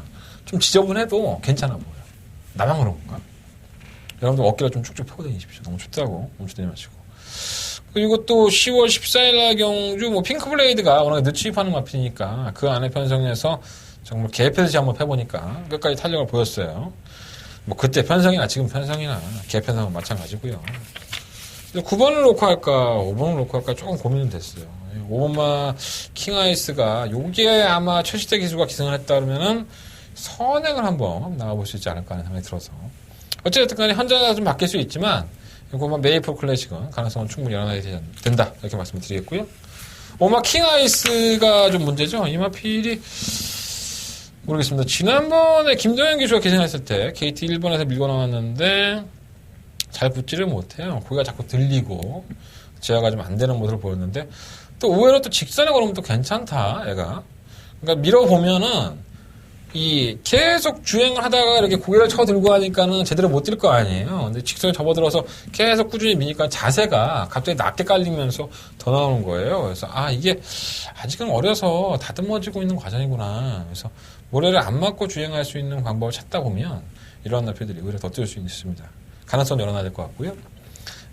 좀 지저분해도 괜찮아 보여요. 나만 그런 건가? 여러분들 어깨가 좀 쭉쭉 펴고 다니십시오. 너무 춥다고 멈추지 마시고. 그리고 또 10월 14일 날 경주 핑크블레이드가 워낙 늦추입하는 마필이니까 그 안에 편성해서 정말 개패듯이 한번 펴보니까 끝까지 탄력을 보였어요. 그때 편성이나 지금 편성이나 개편성은 마찬가지고요. 9번을 놓고 할까, 5번을 놓고 할까 조금 고민은 됐어요. 5번마 킹아이스가 여기에 아마 최시대 기수가 기승을 했다 그러면은 선행을 한번 나와볼 수 있지 않을까 하는 생각이 들어서. 어쨌든 간에 현장에서 좀 바뀔 수 있지만, 5번마 메이플 클래식은 가능성은 충분히 열어놔야 된다. 이렇게 말씀을 드리겠고요. 5번마 킹아이스가 좀 문제죠. 이 마필이 모르겠습니다. 지난번에 김도현 기수가 기승했을 때 KT 1번에서 밀고 나왔는데 잘 붙지를 못해요. 고기가 자꾸 들리고 제어가 좀 안 되는 모습을 보였는데 또 의외로 또 직선에 걸으면 또 괜찮다, 얘가. 그러니까 밀어보면은 이 계속 주행을 하다가 이렇게 고개를 쳐 들고 하니까는 제대로 못 뛸 거 아니에요. 근데 직선에 접어들어서 계속 꾸준히 미니까 자세가 갑자기 낮게 깔리면서 더 나오는 거예요. 그래서 이게 아직은 어려서 다듬어지고 있는 과정이구나. 그래서 모래를 안 맞고 주행할 수 있는 방법을 찾다 보면 이러한 날표들이 오히려 더 뛸 수 있습니다. 가능성 열어놔야 될 것 같고요.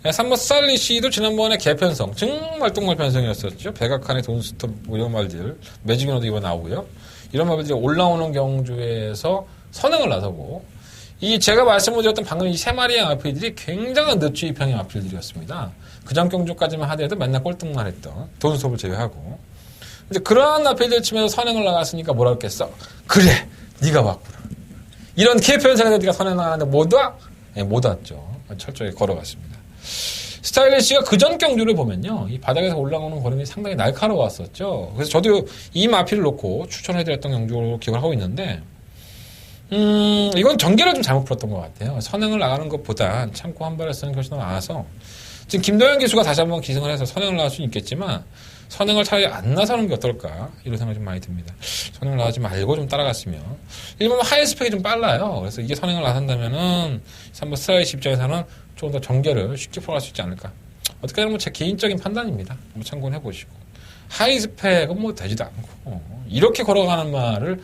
3번 스타일리시도 지난번에 개편성, 정말 똥말 편성이었었죠. 백악관의 돈스톱 이런 말들, 매직이너도 이번 나오고요. 이런 말들이 올라오는 경주에서 선행을 나서고 제가 말씀드렸던 방금 이 세 마리의 마필들이 굉장한 늦추입형의 마필들이었습니다. 그전 경주까지만 하더라도 맨날 꼴등만 했던 돈스톱을 제외하고 근데 그러한 마필들 치면서 선행을 나갔으니까 뭐라 했겠어? 그래, 네가 왔구나. 이런 KPL 생각에 네가 선행 나가는데 못 와? 네, 못 왔죠. 철저히 걸어갔습니다. 스타일리시가 그전 경주를 보면요, 이 바닥에서 올라오는 걸음이 상당히 날카로웠었죠. 그래서 저도 이 마필을 놓고 추천해드렸던 경주로 기억을 하고 있는데, 이건 전개를 좀 잘못 풀었던 것 같아요. 선행을 나가는 것보다 참고 한 발을 쓰는 것이 더 나아서, 지금 김도현 기수가 다시 한번 기승을 해서 선행을 나갈 수는 있겠지만, 선행을 차라리 안 나서는 게 어떨까, 이런 생각이 좀 많이 듭니다. 선행을 나가지 말고 좀 따라갔으면, 일본 하이스펙이 좀 빨라요. 그래서 이게 선행을 나선다면은 3번 스트라이시 입장에서는 조금 더 전개를 쉽게 풀어갈 수 있지 않을까. 어떻게 보면 제 개인적인 판단입니다. 한번 참고해 보시고. 하이스펙은 뭐 되지도 않고, 이렇게 걸어가는 말을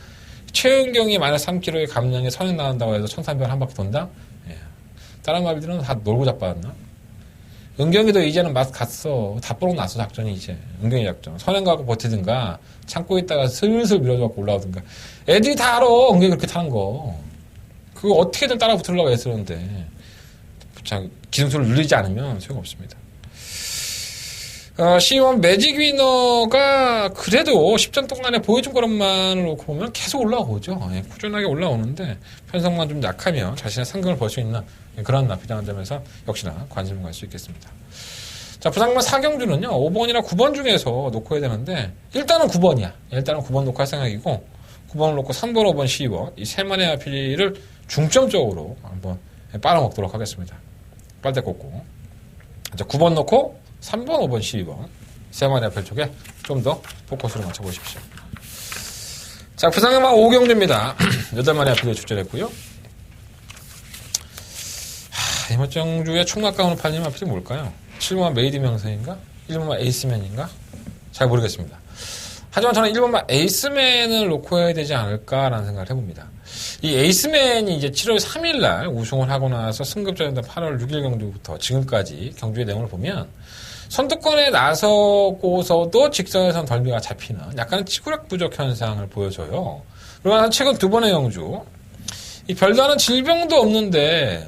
최은경이 마이너스 3kg의 감량에 선행 나간다고 해서 1300을 한 바퀴 돈다? 예. 다른 마비들은 다 놀고 자빠졌나? 은경이도 이제는 맛 갔어. 다 뽀록 났어, 작전이 이제. 은경이 작전. 선행 가고 버티든가, 참고 있다가 슬슬 밀어줘갖고 올라오든가. 애들이 다 알아, 은경이 그렇게 타는 거. 그거 어떻게든 따라 붙으려고 애쓰는데. 참, 기승수를 누리지 않으면 소용없습니다. C1 매직 위너가 그래도 10전 동안에 보여준 것만을 놓고 보면 계속 올라오죠. 예, 꾸준하게 올라오는데 편성만 좀 약하면 자신의 상금을 벌 수 있는 그런 나피당한 점에서 역시나 관심을 갈 수 있겠습니다. 자, 부상만 4경주는요, 5번이나 9번 중에서 놓고 해야 되는데, 일단은 9번이야. 일단은 9번 놓고 할 생각이고, 9번을 놓고 3번, 5번, 12번, 이 세 마리의 아피를 중점적으로 한번 빨아먹도록 하겠습니다. 빨대 꽂고. 자, 9번 놓고, 3번, 5번, 12번. 세 마리 앞에 쪽에 좀 더 포커스를 맞춰보십시오. 자, 부상만 5경주입니다. 8마리 앞에 출전했고요. 이번 정주에 총각가운을 팔리는 앞이 뭘까요? 7번만 메이드 명성인가? 1번만 에이스맨인가? 잘 모르겠습니다. 하지만 저는 1번만 에이스맨을 놓고 해야 되지 않을까라는 생각을 해봅니다. 이 에이스맨이 이제 7월 3일날 우승을 하고 나서 승급전이었던 8월 6일 경주부터 지금까지 경주의 내용을 보면 선두권에 나서고서도 직선에선 덜미가 잡히는 약간의 치구력 부족 현상을 보여줘요. 그러나 최근 두 번의 경주, 이 별다른 질병도 없는데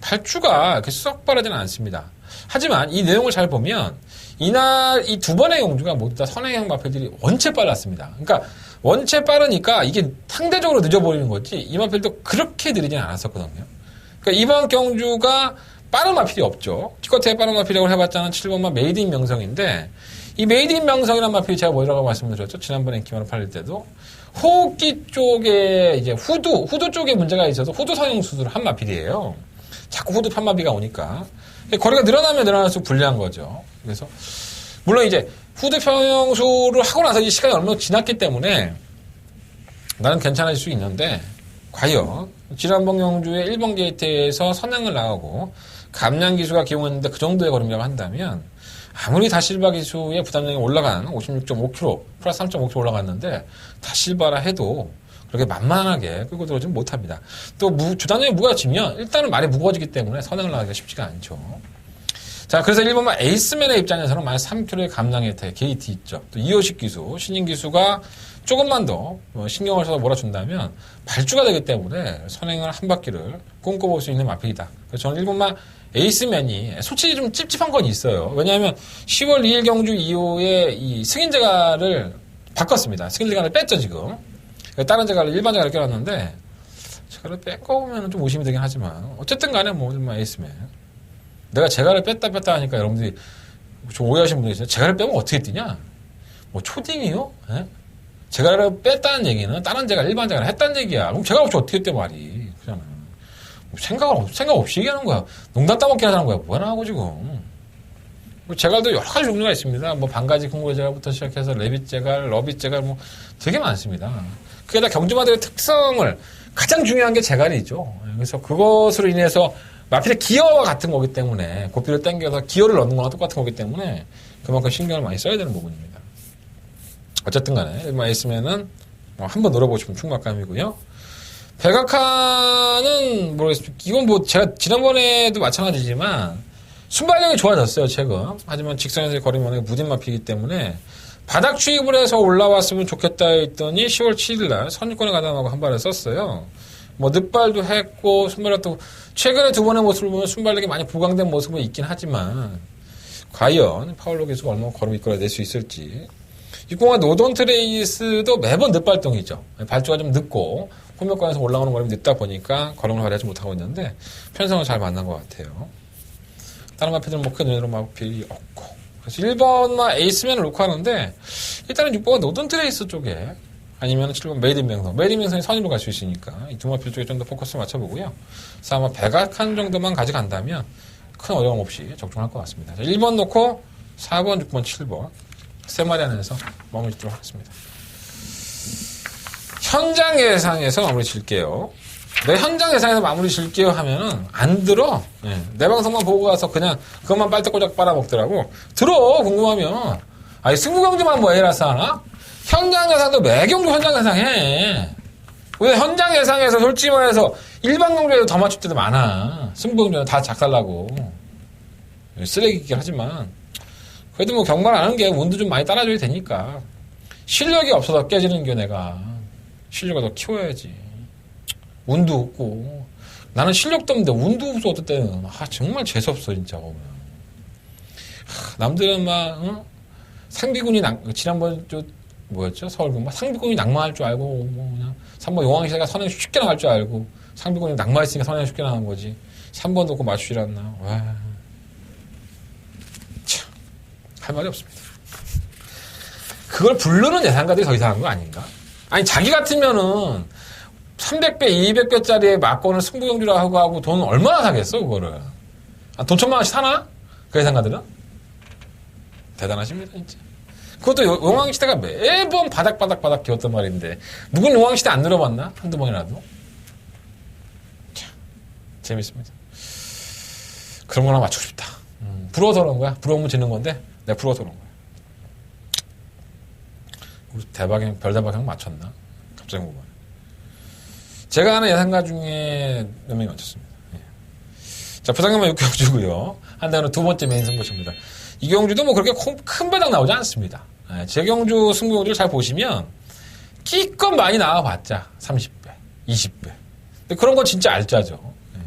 발주가 이렇게 썩 빠르지는 않습니다. 하지만 이 내용을 잘 보면 이날 이 두 번의 경주가 모두 다 선행형 마필들이 원체 빨랐습니다. 그러니까 원체 빠르니까 이게 상대적으로 늦어버리는 거지 이 마필도 그렇게 느리진 않았었거든요. 그러니까 이번 경주가 빠른 마필이 없죠. 기껏해 빠른 마필이라고 해봤자는 7번만 메이드 인 명성인데 이 메이드 인 명성이라는 마필이 제가 뭐라고 말씀드렸죠? 지난번에 인기만을 팔릴 때도 호흡기 쪽에 이제 후두 쪽에 문제가 있어서 후두 성형 수술을 한 마필이에요. 자꾸 후두 편마비가 오니까 거리가 늘어나면 늘어날수록 불리한 거죠. 그래서 물론 이제 후두 평형수를 하고 나서 이 시간이 얼마나 지났기 때문에 나는 괜찮아질 수 있는데 과연 지난번 경주에 1번 게이트에서 선행을 나가고 감량 기수가 기용했는데 그 정도의 걸음이라고 한다면 아무리 다실바 기수의 부담량이 올라간 56.5km 플러스 3.5km 올라갔는데 다실바라 해도 그렇게 만만하게 끌고 들어오지는 못합니다. 또 주단량이 무거워지면 일단은 말이 무거워지기 때문에 선행을 나가기가 쉽지가 않죠. 자, 그래서 1번만 에이스맨의 입장에서는 만약 3km의 감량 혜택 게이트 있죠. 또 이호식 기수, 신인 기수가 조금만 더 신경을 써서 몰아준다면 발주가 되기 때문에 선행을 한 바퀴를 꿈꿔볼 수 있는 마필이다. 그래서 저는 1번만 에이스맨이 솔직히 좀 찝찝한 건 있어요. 왜냐하면 10월 2일 경주 이후에 이 승인제가를 바꿨습니다. 승인제가를 뺐죠, 지금. 다른 제가를 일반 제가를 껴놨는데 제가를 뺀 거 보면 좀 의심이 되긴 하지만 어쨌든 간에 뭐 에이스맨. 내가 제가를 뺐다 하니까 여러분들이 좀 오해하시는 분들이 있어요. 제가를 빼면 어떻게 뛰냐? 뭐 초딩이요? 예? 제가를 뺐다는 얘기는 다른 제가 일반 제가를 했다는 얘기야. 그럼 제가 없이 어떻게 뛰 말이. 그잖아. 생각 없이 얘기하는 거야. 농담 따먹기 하자는 거야. 뭐가 나하고 지금. 제갈도 여러 가지 종류가 있습니다. 뭐 반가지 콩고리 제갈부터 시작해서 레빗 제갈, 러빗 제갈 뭐 되게 많습니다. 그게 다 경주마들의 특성을 가장 중요한 게 제갈이죠. 그래서 그것으로 인해서 마필의 기어와 같은 거기 때문에 고삐를 당겨서 기어를 넣는 거나 똑같은 거기 때문에 그만큼 신경을 많이 써야 되는 부분입니다. 어쨌든 간에 일반 에이스맨은 한번 노려보고 싶은 충막감이고요. 백악관은 모르겠습니다. 이건 뭐 제가 지난번에도 마찬가지지만 순발력이 좋아졌어요, 최근. 하지만 직선에서의 거리면 무딘 마피이기 때문에 바닥 추입을 해서 올라왔으면 좋겠다 했더니 10월 7일날 선유권에 가담하고 한 발을 썼어요. 뭐 늑발도 했고 순발력도 최근에 두 번의 모습을 보면 순발력이 많이 부강된 모습은 있긴 하지만 과연 파울로 기수가 얼마나 걸음 이끌어낼 수 있을지 6공화 노던트레이스도 매번 늦발동이죠. 발주가 좀 늦고 홈역권에서 올라오는 거리 늦다 보니까 거름을 발휘하지 못하고 있는데 편성을 잘 만난 것 같아요. 다른 마필들은 뭐 큰 눈으로 마필이 없고. 그래서 1번마 에이스맨을 놓고 하는데 일단은 6번과 노던트레이스 쪽에 아니면 7번 메이든 명성. 메이든 명성이 선의로 갈 수 있으니까 이 두 마필 쪽에 좀 더 포커스를 맞춰보고요. 그래서 아마 백악한 정도만 가져간다면 큰 어려움 없이 적중할 것 같습니다. 자, 1번 놓고 4번, 6번, 7번 세 마리 안에서 마무리 짓도록 하겠습니다. 현장 예상에서 마무리 질게요. 내 현장 예상에서 마무리 질게요 하면은 안 들어. 내 방송만 보고 가서 그냥 그것만 빨대꼬작 빨아먹더라고. 들어 궁금하면. 아니 승부경주만 뭐 A라서 하나? 현장 예상도 매경주 현장 예상해. 왜 현장 예상에서 솔직히 말해서 일반 경주에도 더 맞출 때도 많아. 승부경주는 다 작살나고 쓰레기긴 하지만 그래도 뭐 경말 안 하는 게 운도 좀 많이 따라줘야 되니까. 실력이 없어서 깨지는 게 내가 실력을 더 키워야지. 운도 없고 나는 실력도 없는데 운도 없어. 어떨 때는 정말 재수없어 진짜 보면. 남들은 막 상비군이 지난번 뭐였죠? 서울군 상비군이 낙마할 줄 알고 뭐 그냥 3번 용왕시대가 선행 쉽게 나갈 줄 알고 상비군이 낙마했으니까 선행 쉽게 나간 거지. 3번도 그거 맞추질 않나. 와. 참, 할 말이 없습니다. 그걸 부르는 예상가들이 더 이상한 거 아닌가? 아니 자기 같으면은 300배, 200배짜리 막건을 승부경주라 하고 돈 얼마나 사겠어 그거를. 돈 1,000만 원씩 사나? 그 예상가들은? 대단하십니다 진짜. 그것도 용왕시대가 매번 바닥 기웠단 말인데 누군 용왕시대 안 들어봤나? 한두 번이라도. 참 재밌습니다. 그런 거나 맞추고 싶다. 부러워서 그런 거야. 부러우면 지는 건데 내가 부러워서 그런 거야. 우리 별대박형 맞췄나? 갑자기 궁금하네. 제가 아는 예상가 중에 몇 명이 맞췄습니다. 예. 자, 부산경마 6경주고요. 한다는 두 번째 메인 승부처입니다. 이 경주도 뭐 그렇게 큰 배당 나오지 않습니다. 예, 제 경주 승부경주를 잘 보시면 끼껏 많이 나와봤자 30배, 20배. 근데 그런 건 진짜 알짜죠. 예.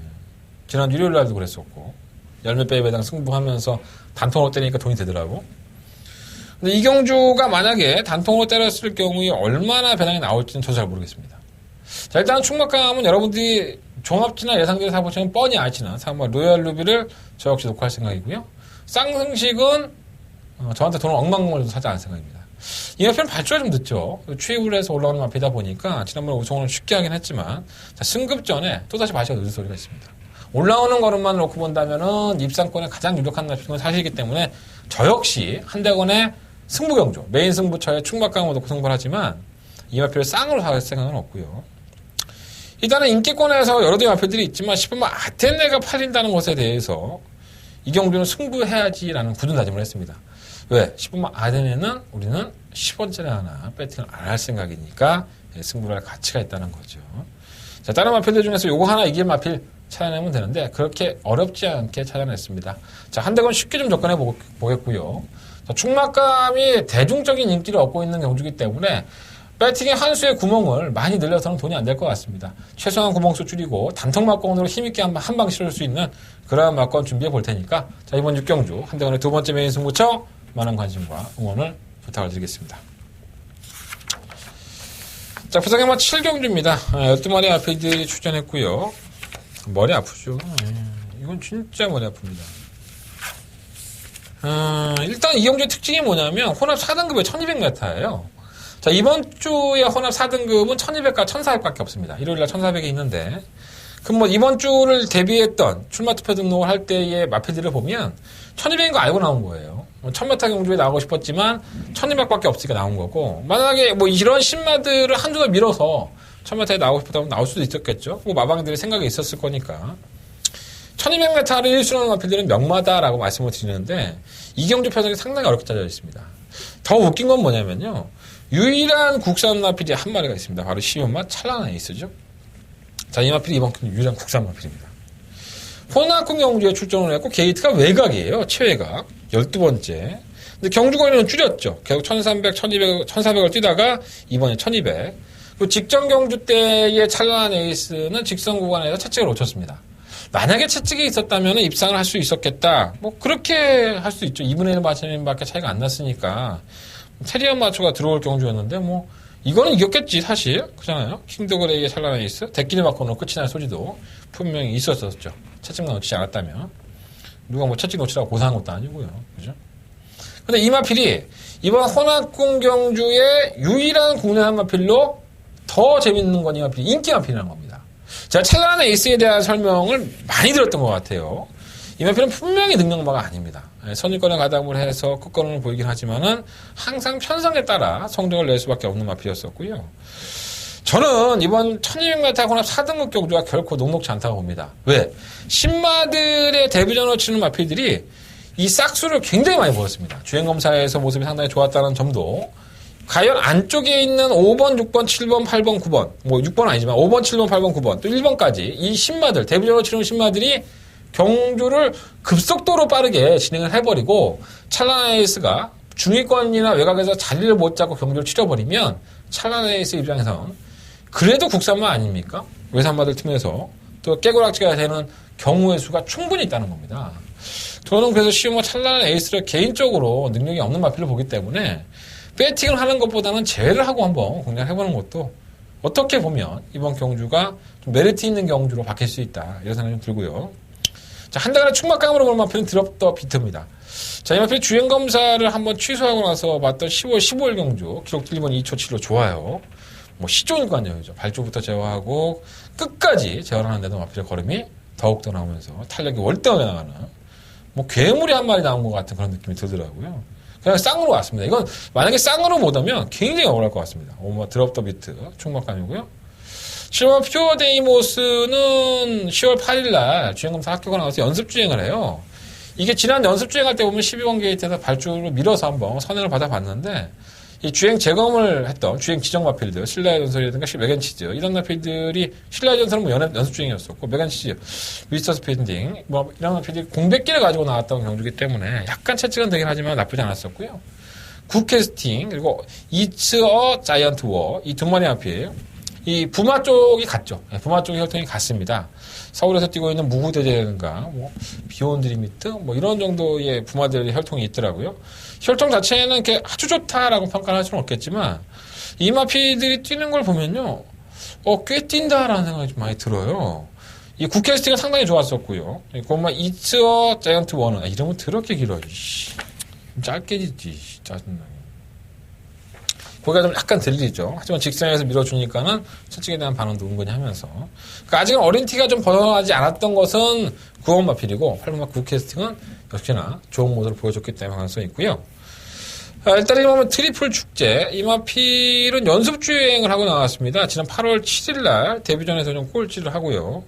지난 일요일 날도 그랬었고 열몇 배의 배당 승부하면서 단통으로 때리니까 돈이 되더라고. 근데 이 경주가 만약에 단통으로 때렸을 경우에 얼마나 배당이 나올지는 저도 잘 모르겠습니다. 자, 일단 충막감은 여러분들이 종합지나 예상대를 사보시면 뻔히 알지나 사실 로얄 루비를 저 역시 놓고 할 생각이고요. 쌍승식은 저한테 돈을 억만금을 사지 않을 생각입니다. 이 마필은 발주가 좀 늦죠. 추입을 해서 올라오는 마필이다 보니까 지난번에 우승을 쉽게 하긴 했지만 자, 승급 전에 또다시 발주가 늦을 소리가 있습니다. 올라오는 걸음만 놓고 본다면은 입상권에 가장 유력한 마필은 사실이기 때문에 저 역시 한대건의 승부경주 메인 승부처에 충막감을 놓고 승부를 하지만 이 마필을 쌍으로 살 생각은 없고요. 일단은 인기권에서 여러 개의 마필들이 있지만 싶으면 아테네가 팔린다는 것에 대해서 이 경주는 승부해야지라는 굳은 다짐을 했습니다. 왜? 싶으면 아테네는 우리는 10원짜리 하나 배팅을 안 할 생각이니까 승부를 할 가치가 있다는 거죠. 자, 다른 마필들 중에서 요거 하나 이길 마필 찾아내면 되는데 그렇게 어렵지 않게 찾아냈습니다. 자, 한대건 쉽게 좀 접근해 보겠고요. 자, 충막감이 대중적인 인기를 얻고 있는 경주이기 때문에 배팅의 한 수의 구멍을 많이 늘려서는 돈이 안 될 것 같습니다. 최소한 구멍수 줄이고 단통 막건으로 힘있게 한 방 실을 수 있는 그러한 막건 준비해 볼 테니까 자, 이번 6경주 한대건의 두 번째 메인 승부처 많은 관심과 응원을 부탁을 드리겠습니다. 자, 부산경마 7경주입니다. 12마리 아필들이 출전했고요. 머리 아프죠. 이건 진짜 머리 아픕니다. 일단 이 경주의 특징이 뭐냐면 혼합 4등급에 1200m예요. 자, 이번 주에 혼합 4등급은 1200과 1400밖에 없습니다. 일요일날 1400이 있는데 그럼 뭐 이번 주를 대비했던 출마 투표 등록을 할 때의 마필들을 보면 1200인 거 알고 나온 거예요. 1000m 경주에 나오고 싶었지만 1200밖에 없으니까 나온 거고 만약에 뭐 이런 신마들을 한두 달 밀어서 1000m에 나오고 싶었다면 나올 수도 있었겠죠. 뭐 마방들의 생각이 있었을 거니까 1200m를 1순위하는 마필들은 명마다라고 말씀을 드리는데 이 경주 편성이 상당히 어렵게 짜져 있습니다. 더 웃긴 건 뭐냐면요. 유일한 국산 마필이 한 마리가 있습니다. 바로 12번마 찰나나 에이스죠. 자, 이 마필이 이번 주 유일한 국산 마필입니다. 호남군 경주에 출전을 했고 게이트가 외곽이에요. 최외곽. 12번째. 근데 경주 거리는 줄였죠. 계속 1300, 1200, 1400을 뛰다가 이번에 1200. 그리고 직전 경주 때의 찰나나 에이스는 직선 구간에서 채찍을 놓쳤습니다. 만약에 채찍이 있었다면 입상을 할 수 있었겠다. 뭐 그렇게 할 수 있죠. 2분의 1 마진밖에 차이가 안 났으니까 테리언 마초가 들어올 경주였는데 뭐 이거는 이겼겠지 사실 그렇잖아요. 킹드그레이의 찬란한 에이스 데끼리 바꿔놓고 끝이 날 소지도 분명히 있었었죠. 채찍만 놓치지 않았다면 누가 뭐 채찍 놓치라고 고사한 것도 아니고요. 그죠? 근데 이마필이 이번 혼합군 경주의 유일한 국내 한마필로 더 재밌는 건 이마필이 인기 마필이라는 겁니다. 제가 찬란한 에이스에 대한 설명을 많이 들었던 것 같아요. 이마필은 분명히 능력마가 아닙니다. 선입견에 가담을 해서 끝권을 보이긴 하지만은 항상 편성에 따라 성적을 낼 수밖에 없는 마필이었었고요. 저는 이번 1200m 혼합 4등급 경주가 결코 녹록지 않다고 봅니다. 왜? 신마들의 데뷔전을 치는 마필들이 이 싹수를 굉장히 많이 보였습니다. 주행검사에서 모습이 상당히 좋았다는 점도 과연 안쪽에 있는 5번, 6번, 7번, 8번, 9번 뭐 6번 아니지만 5번, 7번, 8번, 9번 또 1번까지 이 신마들 데뷔전을 치는 신마들이 경주를 급속도로 빠르게 진행을 해버리고 찬란한 에이스가 중위권이나 외곽에서 자리를 못 잡고 경주를 치러버리면 찬란한 에이스 입장에선 그래도 국산마 아닙니까? 외산마들 팀에서 또 깨고락지가 되는 경우의 수가 충분히 있다는 겁니다. 저는 그래서 시우마 찬란한 에이스를 개인적으로 능력이 없는 마필로 보기 때문에 배팅을 하는 것보다는 제외를 하고 한번 공략을 해보는 것도 어떻게 보면 이번 경주가 좀 메리트 있는 경주로 바뀔 수 있다 이런 생각이 좀 들고요. 자, 한 달간의 충막감으로 보는 마필은 드롭 더 비트입니다. 자, 이 마필 주행검사를 한번 취소하고 나서 봤던 10월 15일 경주 기록 1분 2초 7로 좋아요. 뭐 시조니까요. 그죠? 발주부터 제어하고 끝까지 제어하는데도 마필의 걸음이 더욱더 나오면서 탄력이 월등하게 나가는 뭐 괴물이 한 마리 나온 것 같은 그런 느낌이 들더라고요. 그냥 쌍으로 왔습니다. 이건 만약에 쌍으로 못 오면 굉장히 억울할 것 같습니다. 드롭 더 비트 충막감이고요. 7번 퓨어 데이모스는 10월 8일날 주행검사 합격을 나와서 연습주행을 해요. 이게 지난 연습주행할 때 보면 12번 게이트에서 발주로 밀어서 한번 선행을 받아봤는데 이 주행 재검을 했던 주행 지정 마필들, 신라의 전설이라든가 메간치즈 이런 마필들이 신라의 전설은 뭐 연습주행이었었고 메간치즈, 미스터 스피딩 뭐 이런 마필들이 공백기를 가지고 나왔던 경주기 때문에 약간 채찍은 되긴 하지만 나쁘지 않았었고요. 굿캐스팅 그리고 이츠 어 자이언트 워 이 두 마리 마필 이 부마 쪽이 같죠. 부마 쪽의 혈통이 같습니다. 서울에서 뛰고 있는 무구대제라든가 뭐 비온 드리미트 뭐 이런 정도의 부마들의 혈통이 있더라고요. 혈통 자체는 이렇게 아주 좋다라고 평가를 할 수는 없겠지만 이 마피들이 뛰는 걸 보면요. 꽤 뛴다라는 생각이 좀 많이 들어요. 이 굿캐스팅은 상당히 좋았었고요. 그만 이츠어 자이언트 원은 이름은 더럽게 길어. 좀 짧게 짓지. 짜증나게. 거기가 좀 약간 들리죠. 하지만 직선에서 밀어주니까는 채찍에 대한 반응도 은근히 하면서. 그러니까 아직은 어린 티가 좀 벗어나지 않았던 것은 9번 마필이고 8번 마필 굿캐스팅은 역시나 좋은 모습을 보여줬기 때문에 가능성이 있고요. 일단 보면 트리플 축제. 이 마필은 연습 주행을 하고 나왔습니다. 지난 8월 7일날 데뷔전에서 좀 꼴찌를 하고요.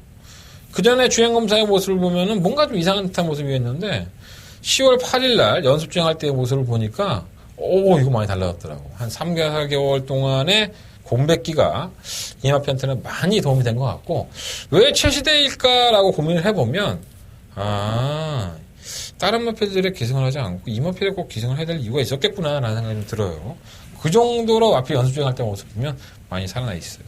그 전에 주행검사의 모습을 보면은 뭔가 좀 이상한 듯한 모습이었는데 10월 8일날 연습 주행할 때의 모습을 보니까 이거 많이 달라졌더라고. 한 3개월, 4개월 동안의 공백기가 이마피한테는 많이 도움이 된 것 같고, 왜 최시대일까라고 고민을 해보면, 다른 마필들의 기승을 하지 않고 이마필에 꼭 기승을 해야 될 이유가 있었겠구나라는 생각이 좀 들어요. 그 정도로 마필 연습주행할 때 모습 보면 많이 살아나 있어요.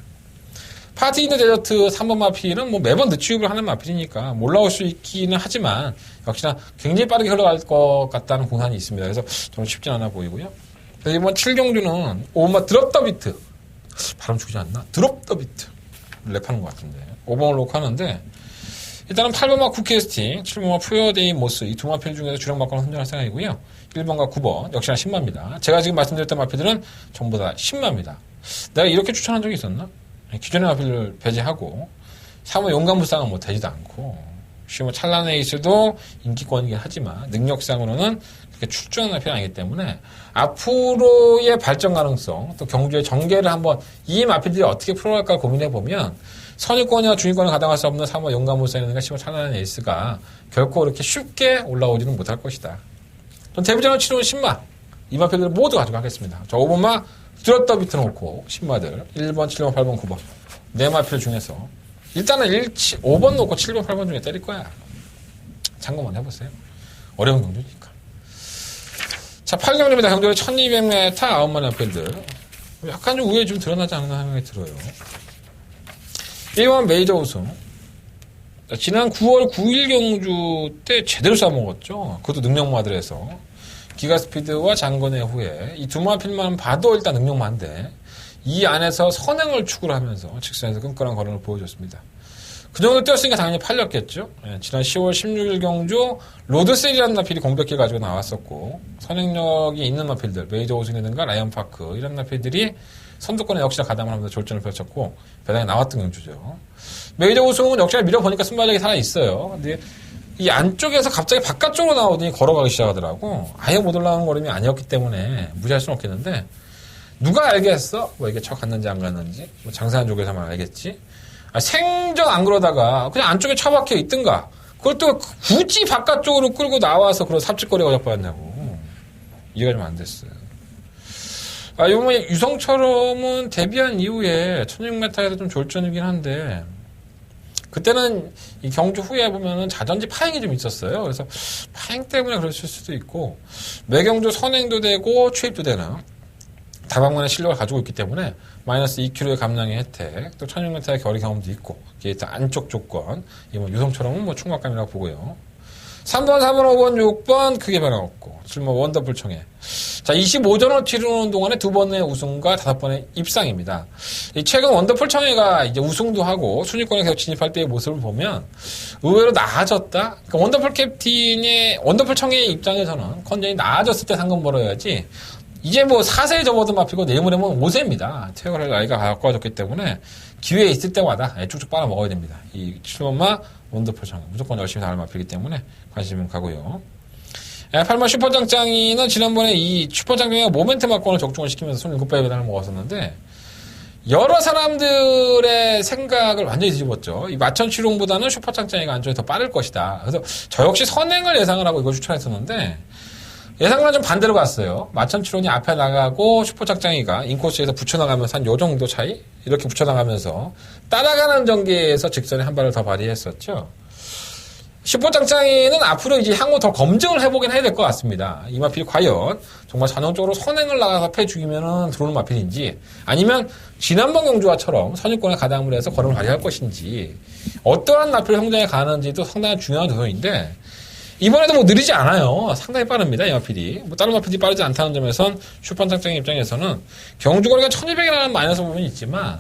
파티 인더 데저트 3번 마필은 뭐 매번 늦취급을 하는 마필이니까 몰라올 수 있기는 하지만 역시나 굉장히 빠르게 흘러갈 것 같다는 공산이 있습니다. 그래서 저는 쉽진 않아 보이고요. 이번 7경주는 5번 드롭 더 비트 발음 죽이지 않나? 드롭 더 비트 랩하는 것 같은데 5번을 놓고 하는데 일단은 8번마 굿캐스팅, 7번마 푸어데이 모스 이 두 마필 중에서 주력 마건을 선정할 생각이고요. 1번과 9번 역시나 10마입니다. 제가 지금 말씀드렸던 마필들은 전부 다 10마입니다. 내가 이렇게 추천한 적이 있었나? 기존의 마필을 배제하고 3번 용감불상은 뭐 되지도 않고 쉬운 찬란한 에이스도 인기권이긴 하지만 능력상으로는 그렇게 출중한 마필이 아니기 때문에 앞으로의 발전 가능성 또 경주의 전개를 한번 이 마필들이 어떻게 풀어갈까 고민해보면 선입권이나 중위권을 가담할 수 없는 3번 용감불상이라든가 10번 찬란한 에이스가 결코 그렇게 쉽게 올라오지는 못할 것이다. 전 데뷔전을 치르는 10마 이 마필들을 모두 가져가겠습니다. 저 5번마 드롭 비트 놓고 10마들 1번, 7번, 8번, 9번 네 마필 중에서 일단은 5번 놓고 7번, 8번 중에 때릴 거야. 참고만 해보세요. 어려운 경주니까. 자, 8경주입니다. 경주에 1200m 9마리 마필들 약간 좀 우위에 좀 드러나지 않나 생각이 들어요. 1번 메이저 우승 지난 9월 9일 경주 때 제대로 싸먹었죠. 그것도 능력마들에서 기가스피드와 장건의 후에 이 두 마필만 봐도 일단 능력만데 이 안에서 선행을 추구를 하면서 직선에서 끈끈한 거론을 보여줬습니다. 그 정도 뛰었으니까 당연히 팔렸겠죠. 예, 지난 10월 16일 경주 로드셀이라는 마필이 공백기 가지고 나왔었고 선행력이 있는 마필들 메이저 우승이라든가 라이언파크 이런 마필들이 선두권에 역시나 가담을 하면서 졸전을 펼쳤고 배당에 나왔던 경주죠. 메이저 우승은 역시나 밀어보니까 순발력이 살아있어요. 근데 이 안쪽에서 갑자기 바깥쪽으로 나오더니 걸어가기 시작하더라고. 아예 못 올라가는 걸음이 아니었기 때문에 무시할 수는 없겠는데 누가 알겠어? 뭐 이게 쳐 갔는지 안 갔는지 뭐 장사한 쪽에서만 알겠지. 생전 안 그러다가 그냥 안쪽에 처박혀 있든가 그걸 또 굳이 바깥쪽으로 끌고 나와서 그런 삽질거리가 잡혀왔냐고. 이해가 좀 안 됐어요. 요번에 유성처럼은 데뷔한 이후에 1600m에서 좀 졸전이긴 한데 그때는 이 경주 후에 보면은 자전지 파행이 좀 있었어요. 그래서 파행 때문에 그랬을 수도 있고 매경주 선행도 되고 추입도 되는 다방면의 실력을 가지고 있기 때문에 마이너스 2kg의 감량의 혜택, 또 1600m의 거리 경험도 있고, 이게 안쪽 조건, 이번 유성처럼은 뭐 충막감이라고 보고요. 3번, 4번, 5번, 6번 크게 변화없고, 7번 원더풀 청해. 자, 25전을 치르는 동안에 2번의 우승과 5번의 입상입니다. 최근 원더풀 청해가 이제 우승도 하고 순위권에 계속 진입할 때의 모습을 보면 의외로 나아졌다? 그러니까 원더풀 청해의 입장에서는 컨디션이 나아졌을 때 상금 벌어야지, 이제 뭐 4세에 접어든 마피고 내일 모레면 5세입니다. 퇴역을 할 나이가 가까워졌기 때문에 기회 있을 때마다 쭉쭉 빨아먹어야 됩니다. 이 7번마 원더풀 청해 무조건 열심히 나갈 마피기 때문에 관심은 가고요. 8번 슈퍼장짱이는 지난번에 이 슈퍼장짱이가 모멘트 막권을 적중을 시키면서 손 7배 배당을 먹었었는데 여러 사람들의 생각을 완전히 뒤집었죠. 이 마천치룡보다는 슈퍼장짱이가 안쪽이 더 빠를 것이다. 그래서 저 역시 선행을 예상을 하고 이걸 추천했었는데 예상과는 좀 반대로 갔어요. 마천치론이 앞에 나가고 슈퍼짝장이가 인코스에서 붙여나가면서 한 요 정도 차이? 이렇게 붙여나가면서 따라가는 전개에서 직선에 한 발을 더 발휘했었죠. 슈퍼짝장이는 앞으로 이제 향후 더 검증을 해보긴 해야 될 것 같습니다. 이 마필이 과연 정말 전형적으로 선행을 나가서 패 죽이면 들어오는 마필인지 아니면 지난번 경주와처럼 선유권에 가담을 해서 걸음을 발휘할 것인지 어떠한 마필 성장에 가는지도 상당히 중요한 조선인데 이번에도 뭐 느리지 않아요. 상당히 빠릅니다. 이 마필이. 뭐 다른 마필이 빠르지 않다는 점에선 슈퍼장장 입장에서는 경주거리가 1200이라는 마이너스 부분이 있지만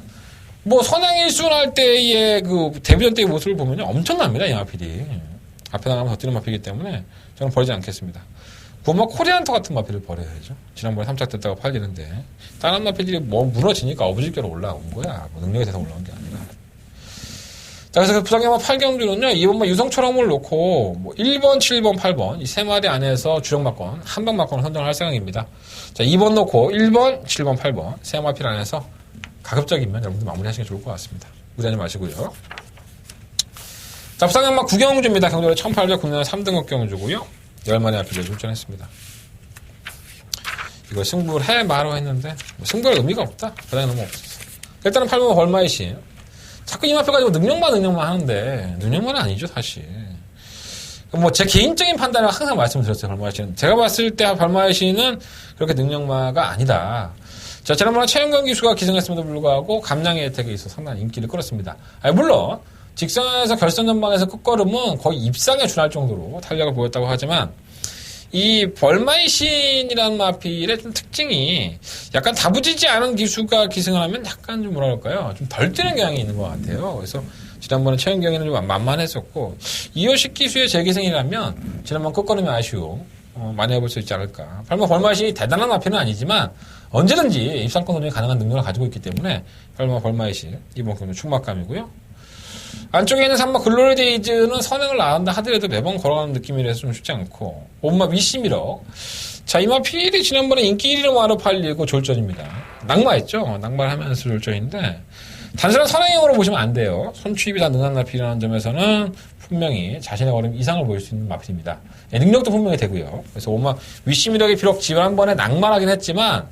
뭐 선행 1순 할 때의 그 데뷔전 때의 모습을 보면 엄청납니다. 이 마필이. 앞에 나가면 더 뛰는 마필이기 때문에 저는 버리지 않겠습니다. 구마 코리안터 같은 마필을 버려야죠. 지난번에 3짝 됐다가 팔리는데 다른 마필들이 뭐 무너지니까 어부질결로 올라온 거야. 뭐 능력이 돼서 올라온 게 아니라. 자, 그래서 부산경마 8경주는요, 이번만 유성철험을 놓고, 뭐, 1번, 7번, 8번, 이 세 마리 안에서 주력마권, 한방마권을 선정을 할 생각입니다. 자, 2번 놓고, 1번, 7번, 8번, 세 마필 안에서 가급적이면 여러분들 마무리하시는 게 좋을 것 같습니다. 무리하지 마시고요. 자, 부산경마 9경주입니다. 경주를 1809년 3등급 경주고요. 10마리 앞에 출전했습니다. 이거 승부를 해 마로 했는데, 뭐 승부할 의미가 없다. 배당이 너무 없었어. 일단은 8번 벌마이시. 자꾸 이 마필 가지고 능력만 하는데 능력만은 아니죠 사실. 뭐 제 개인적인 판단을 항상 말씀드렸어요. 벌마이씨는 제가 봤을 때 벌마이씨는 그렇게 능력마가 아니다. 자, 지난번에 최영경 기수가 기승했음에도 불구하고 감량의 혜택에 있어 상당한 인기를 끌었습니다. 물론 직선에서 결선 전방에서 끝걸음은 거의 입상에 준할 정도로 탄력을 보였다고 하지만 이 벌마이신이라는 마필의 좀 특징이 약간 다부지지 않은 기수가 기승을 하면 약간 좀 뭐랄까요? 좀 덜 뛰는 경향이 있는 것 같아요. 그래서 지난번에 최은경이는 좀 만만했었고 이호식 기수의 재기승이라면 지난번 끝걸음이 아쉬움 많이 해볼 수 있지 않을까. 벌마이신이 대단한 마필은 아니지만 언제든지 입상권 도전이 가능한 능력을 가지고 있기 때문에 벌마이신 이번 경우는 충막감이고요. 안쪽에 있는 3번 글로리 데이즈는 선행을 나간다 하더라도 매번 걸어가는 느낌이라서 좀 쉽지 않고 5번 위시미러. 자, 이 마필이 지난번에 인기 1위로 마로 팔리고 졸전입니다. 낙마했죠. 낙마를 하면서 졸전인데 단순한 선행형으로 보시면 안 돼요. 손취입이 다 능한 마필이라는 점에서는 분명히 자신의 걸음 이상을 보일 수 있는 마필입니다. 능력도 분명히 되고요. 그래서 5번 위시미러가 비록 지금 한 번에 낙마하긴 했지만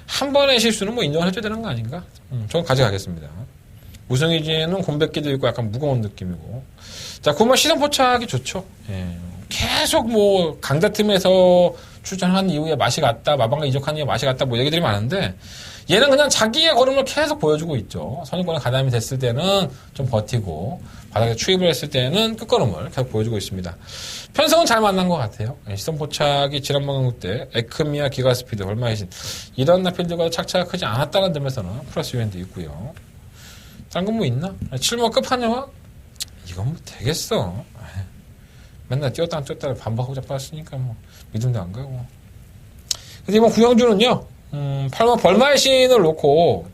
한 번의 실수는 뭐 인정을 해줘야 되는 거 아닌가? 저는 가져가겠습니다. 우승이지는 곰백기도 있고 약간 무거운 느낌이고. 자, 그만 시선 포착이 좋죠. 예. 계속 뭐 강자팀에서 출전한 이후에 맛이 갔다, 마방가 이적한 이후에 맛이 갔다, 뭐 얘기들이 많은데 얘는 그냥 자기의 걸음을 계속 보여주고 있죠. 선입권에 가담이 됐을 때는 좀 버티고 바닥에 추입을 했을 때는 끝걸음을 계속 보여주고 있습니다. 편성은 잘 만난 것 같아요. 시선 포착이 지난번 강국 때 에크미아 기가스피드, 얼마이신 이런 나필드가 착차가 크지 않았다는 점에서는 플러스 유엔도 있고요. 딴 건 뭐 있나? 7번 끝판왕? 이건 뭐 되겠어. 맨날 뛰었다가 반박하고 잡았으니까 뭐 믿음도 안 가고. 근데 이번 구영주는요, 8번 벌마의 신을 놓고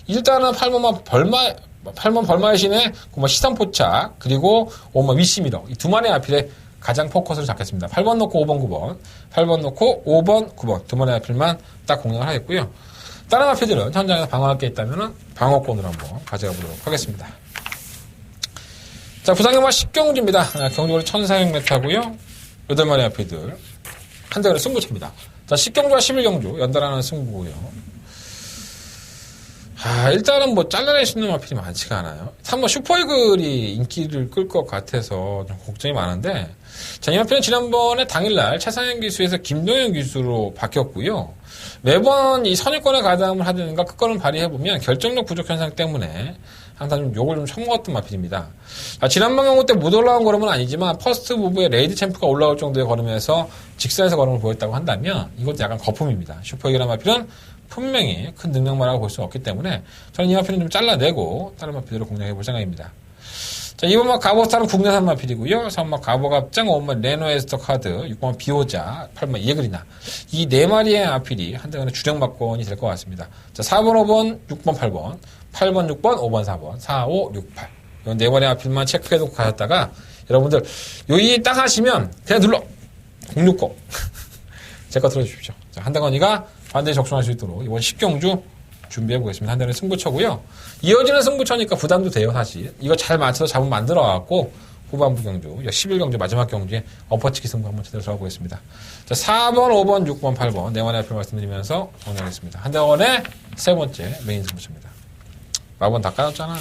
일단은 8번 벌마의 신의 시선 포착 그리고 5번 위시미러 이 두 마리의 아필에 가장 포커스를 잡겠습니다. 8번 놓고 5번 9번 8번 놓고 5번 9번 두 마리의 아필만 딱 공략을 하겠고요. 다른 아필들은 현장에서 방어할 게 있다면 방어권으로 한번 가져가 보도록 하겠습니다. 자, 부산경마 10경주입니다. 경주거리 1400m고요. 8마리 아필들 한 대가리 승부차입니다. 자, 10경주와 11경주 연달아는 승부고요. 일단은 뭐 잘라낼 수 있는 마필이 많지가 않아요. 3번 슈퍼이글이 인기를 끌 것 같아서 좀 걱정이 많은데, 자, 이 마필은 지난번에 당일날 차상현 기수에서 김동현 기수로 바뀌었고요. 매번 이 선입권에 가담을 하든가 끝걸음 발휘해보면 결정력 부족 현상 때문에 항상 좀 욕을 좀 처먹었던 마필입니다. 지난번 경우 때 못 올라온 걸음은 아니지만 퍼스트 무브에 레이드 챔프가 올라올 정도의 걸음에서 직선에서 걸음을 보였다고 한다면 이것도 약간 거품입니다. 슈퍼이글한 마필은 분명히 큰 능력만이라고 볼 수 없기 때문에 저는 이 마필은 좀 잘라내고 다른 마필으로 공략해볼 생각입니다. 자, 2번마 가보스타는 국내산 마필이고요. 3번마 가보갑장, 5번마 레노에스터 카드, 6번마 비오자, 8번마 이에그리나 이 네 마리의 마필이 한대간의 주력 막건이 될 것 같습니다. 자, 4번, 5번, 6번, 8번 8번, 6번, 5번, 4번 4, 5, 6, 8 이런 네 마리의 마필만 체크해두고 가셨다가 여러분들 여기 딱 하시면 그냥 눌러 060 제 거 들어주십시오. 자, 한대건이가 반드시 적중할 수 있도록 이번 10경주 준비해보겠습니다. 한대는 승부처고요. 이어지는 승부처니까 부담도 돼요, 사실. 이거 잘 맞춰서 잡음 만들어갖고 후반부 경주, 11경주 마지막 경주에 엎어치기 승부 한번 제대로 들어가보겠습니다. 자, 4번, 5번, 6번, 8번 네 마리 앞에 말씀드리면서 정리하겠습니다. 한대원의 세 번째 메인 승부처입니다. 마번 다 까졌잖아.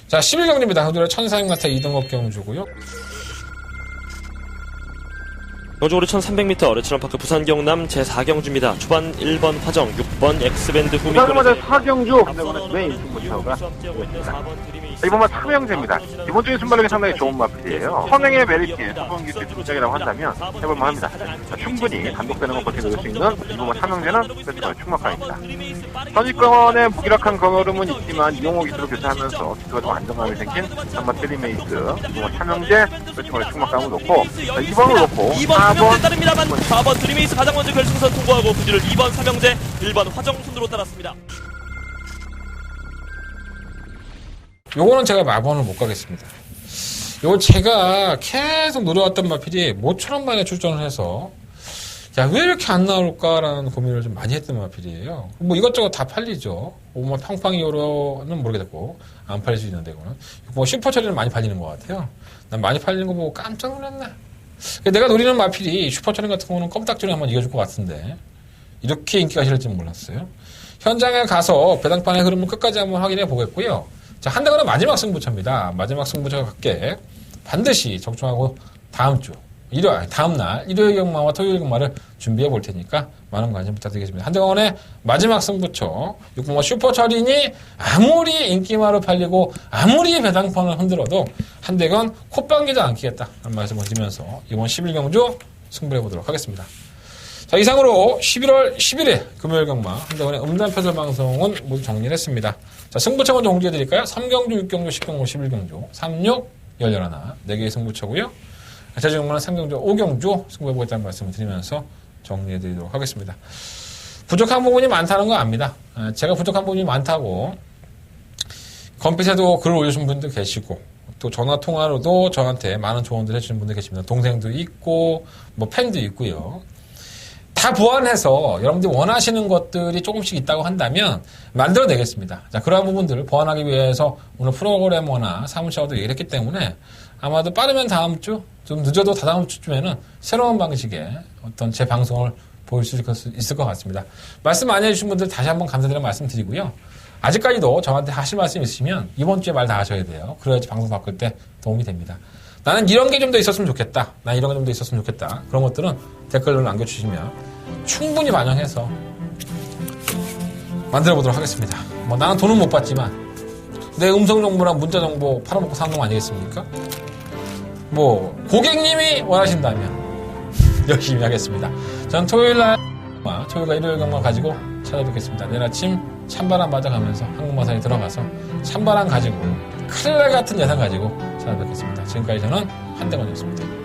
자, 11경주입니다. 흑돌의 1400m 이동업 경주고요. 경주거리 1300m 어레치런파크 부산 경남 제4경주입니다. 초반 1번 화정, 6번 엑스밴드 부산마다 4경주 한대원의 메인 승부처가 되겠습니다. 이번만 3형제입니다. 기본적인 순발력이 상당히 좋은 마필이에요. 선행의 메리트에 소방기 때 등장이라고 한다면 해볼만 합니다. 충분히 단독되는 것 버텨낼 수 있는 이번만 3형제는 그렇지만 충막강입니다. 선입권의 무기력한 걸음은 있지만 이용호 기수로 교체하면서 기수가 좀 안정감이 생긴 한번 트리메이스 이번만 3형제 그렇지만 충막강을 놓고 2번을 놓고 2번 삼형제 따릅니다만 4번 드리메이스 가장 먼저 결승선 통과하고 그 뒤를 2번 삼형제 1번 화정 순으로 따랐습니다. 요거는 제가 마번을 못 가겠습니다. 요거 제가 계속 노려왔던 마필이 모처럼 만에 출전을 해서 야, 왜 이렇게 안 나올까라는 고민을 좀 많이 했던 마필이에요. 뭐 이것저것 다 팔리죠. 뭐 팡팡이어로는 모르겠고 안 팔릴 수 있는데 이거는 뭐 슈퍼 처리는 많이 팔리는 것 같아요. 난 많이 팔리는 거 보고 깜짝 놀랐네. 내가 노리는 마필이 슈퍼 처리 같은 거는 껌딱지로 한번 이겨줄 것 같은데 이렇게 인기가 실을지는 몰랐어요. 현장에 가서 배당판의 흐름을 끝까지 한번 확인해 보겠고요. 자, 한대건은 마지막 승부처입니다. 마지막 승부처가 갖게 반드시 적중하고 다음날 일요일 경마와 토요일 경마를 준비해 볼 테니까 많은 관심 부탁드리겠습니다. 한대건의 마지막 승부처 6번마 슈퍼처리니 아무리 인기마로 팔리고 아무리 배당판을 흔들어도 한대건 콧방귀도 안 끼겠다 라는 말씀을 드리면서 이번 11경주 승부해 보도록 하겠습니다. 자, 이상으로 11월 11일 금요일 경마 한대건의 음담표절 방송은 모두 정리를 했습니다. 자, 승부처 먼저 공개해드릴까요? 3경주, 6경주, 10경주, 11경주 3, 6, 11, 4개의 승부처고요. 제주경마는 3경주, 5경주 승부해보겠다는 말씀을 드리면서 정리해드리도록 하겠습니다. 부족한 부분이 많다는 거 압니다. 제가 부족한 부분이 많다고 컴퓨터에도 글을 올려주신 분들 계시고 또 전화통화로도 저한테 많은 조언들 해주신 분들 계십니다. 동생도 있고 뭐 팬도 있고요. 다 보완해서 여러분들이 원하시는 것들이 조금씩 있다고 한다면 만들어내겠습니다. 자, 그러한 부분들을 보완하기 위해서 오늘 프로그래머나 사무실하고도 얘기를 했기 때문에 아마도 빠르면 다음 주, 좀 늦어도 다다음 주쯤에는 새로운 방식의 어떤 제 방송을 보일 수 있을 것 같습니다. 말씀 많이 해주신 분들 다시 한번 감사드리는 말씀 드리고요. 아직까지도 저한테 하실 말씀 있으시면 이번 주에 말 다 하셔야 돼요. 그래야지 방송 바꿀 때 도움이 됩니다. 나는 이런 게 좀 더 있었으면 좋겠다. 난 이런 게 좀 더 있었으면 좋겠다. 그런 것들은 댓글로 남겨주시면 충분히 반영해서 만들어 보도록 하겠습니다. 뭐 나는 돈은 못 받지만 내 음성 정보랑 문자 정보 팔아먹고 사는 거 아니겠습니까? 뭐 고객님이 원하신다면 열심히 하겠습니다. 저는 토요일날 토요일과 일요일경만 가지고 찾아뵙겠습니다. 내일 아침 찬바람 맞아가면서 항공마사에 들어가서 찬바람 가지고 칼날 같은 예상 가지고 찾아뵙겠습니다. 지금까지 저는 한대건이었습니다.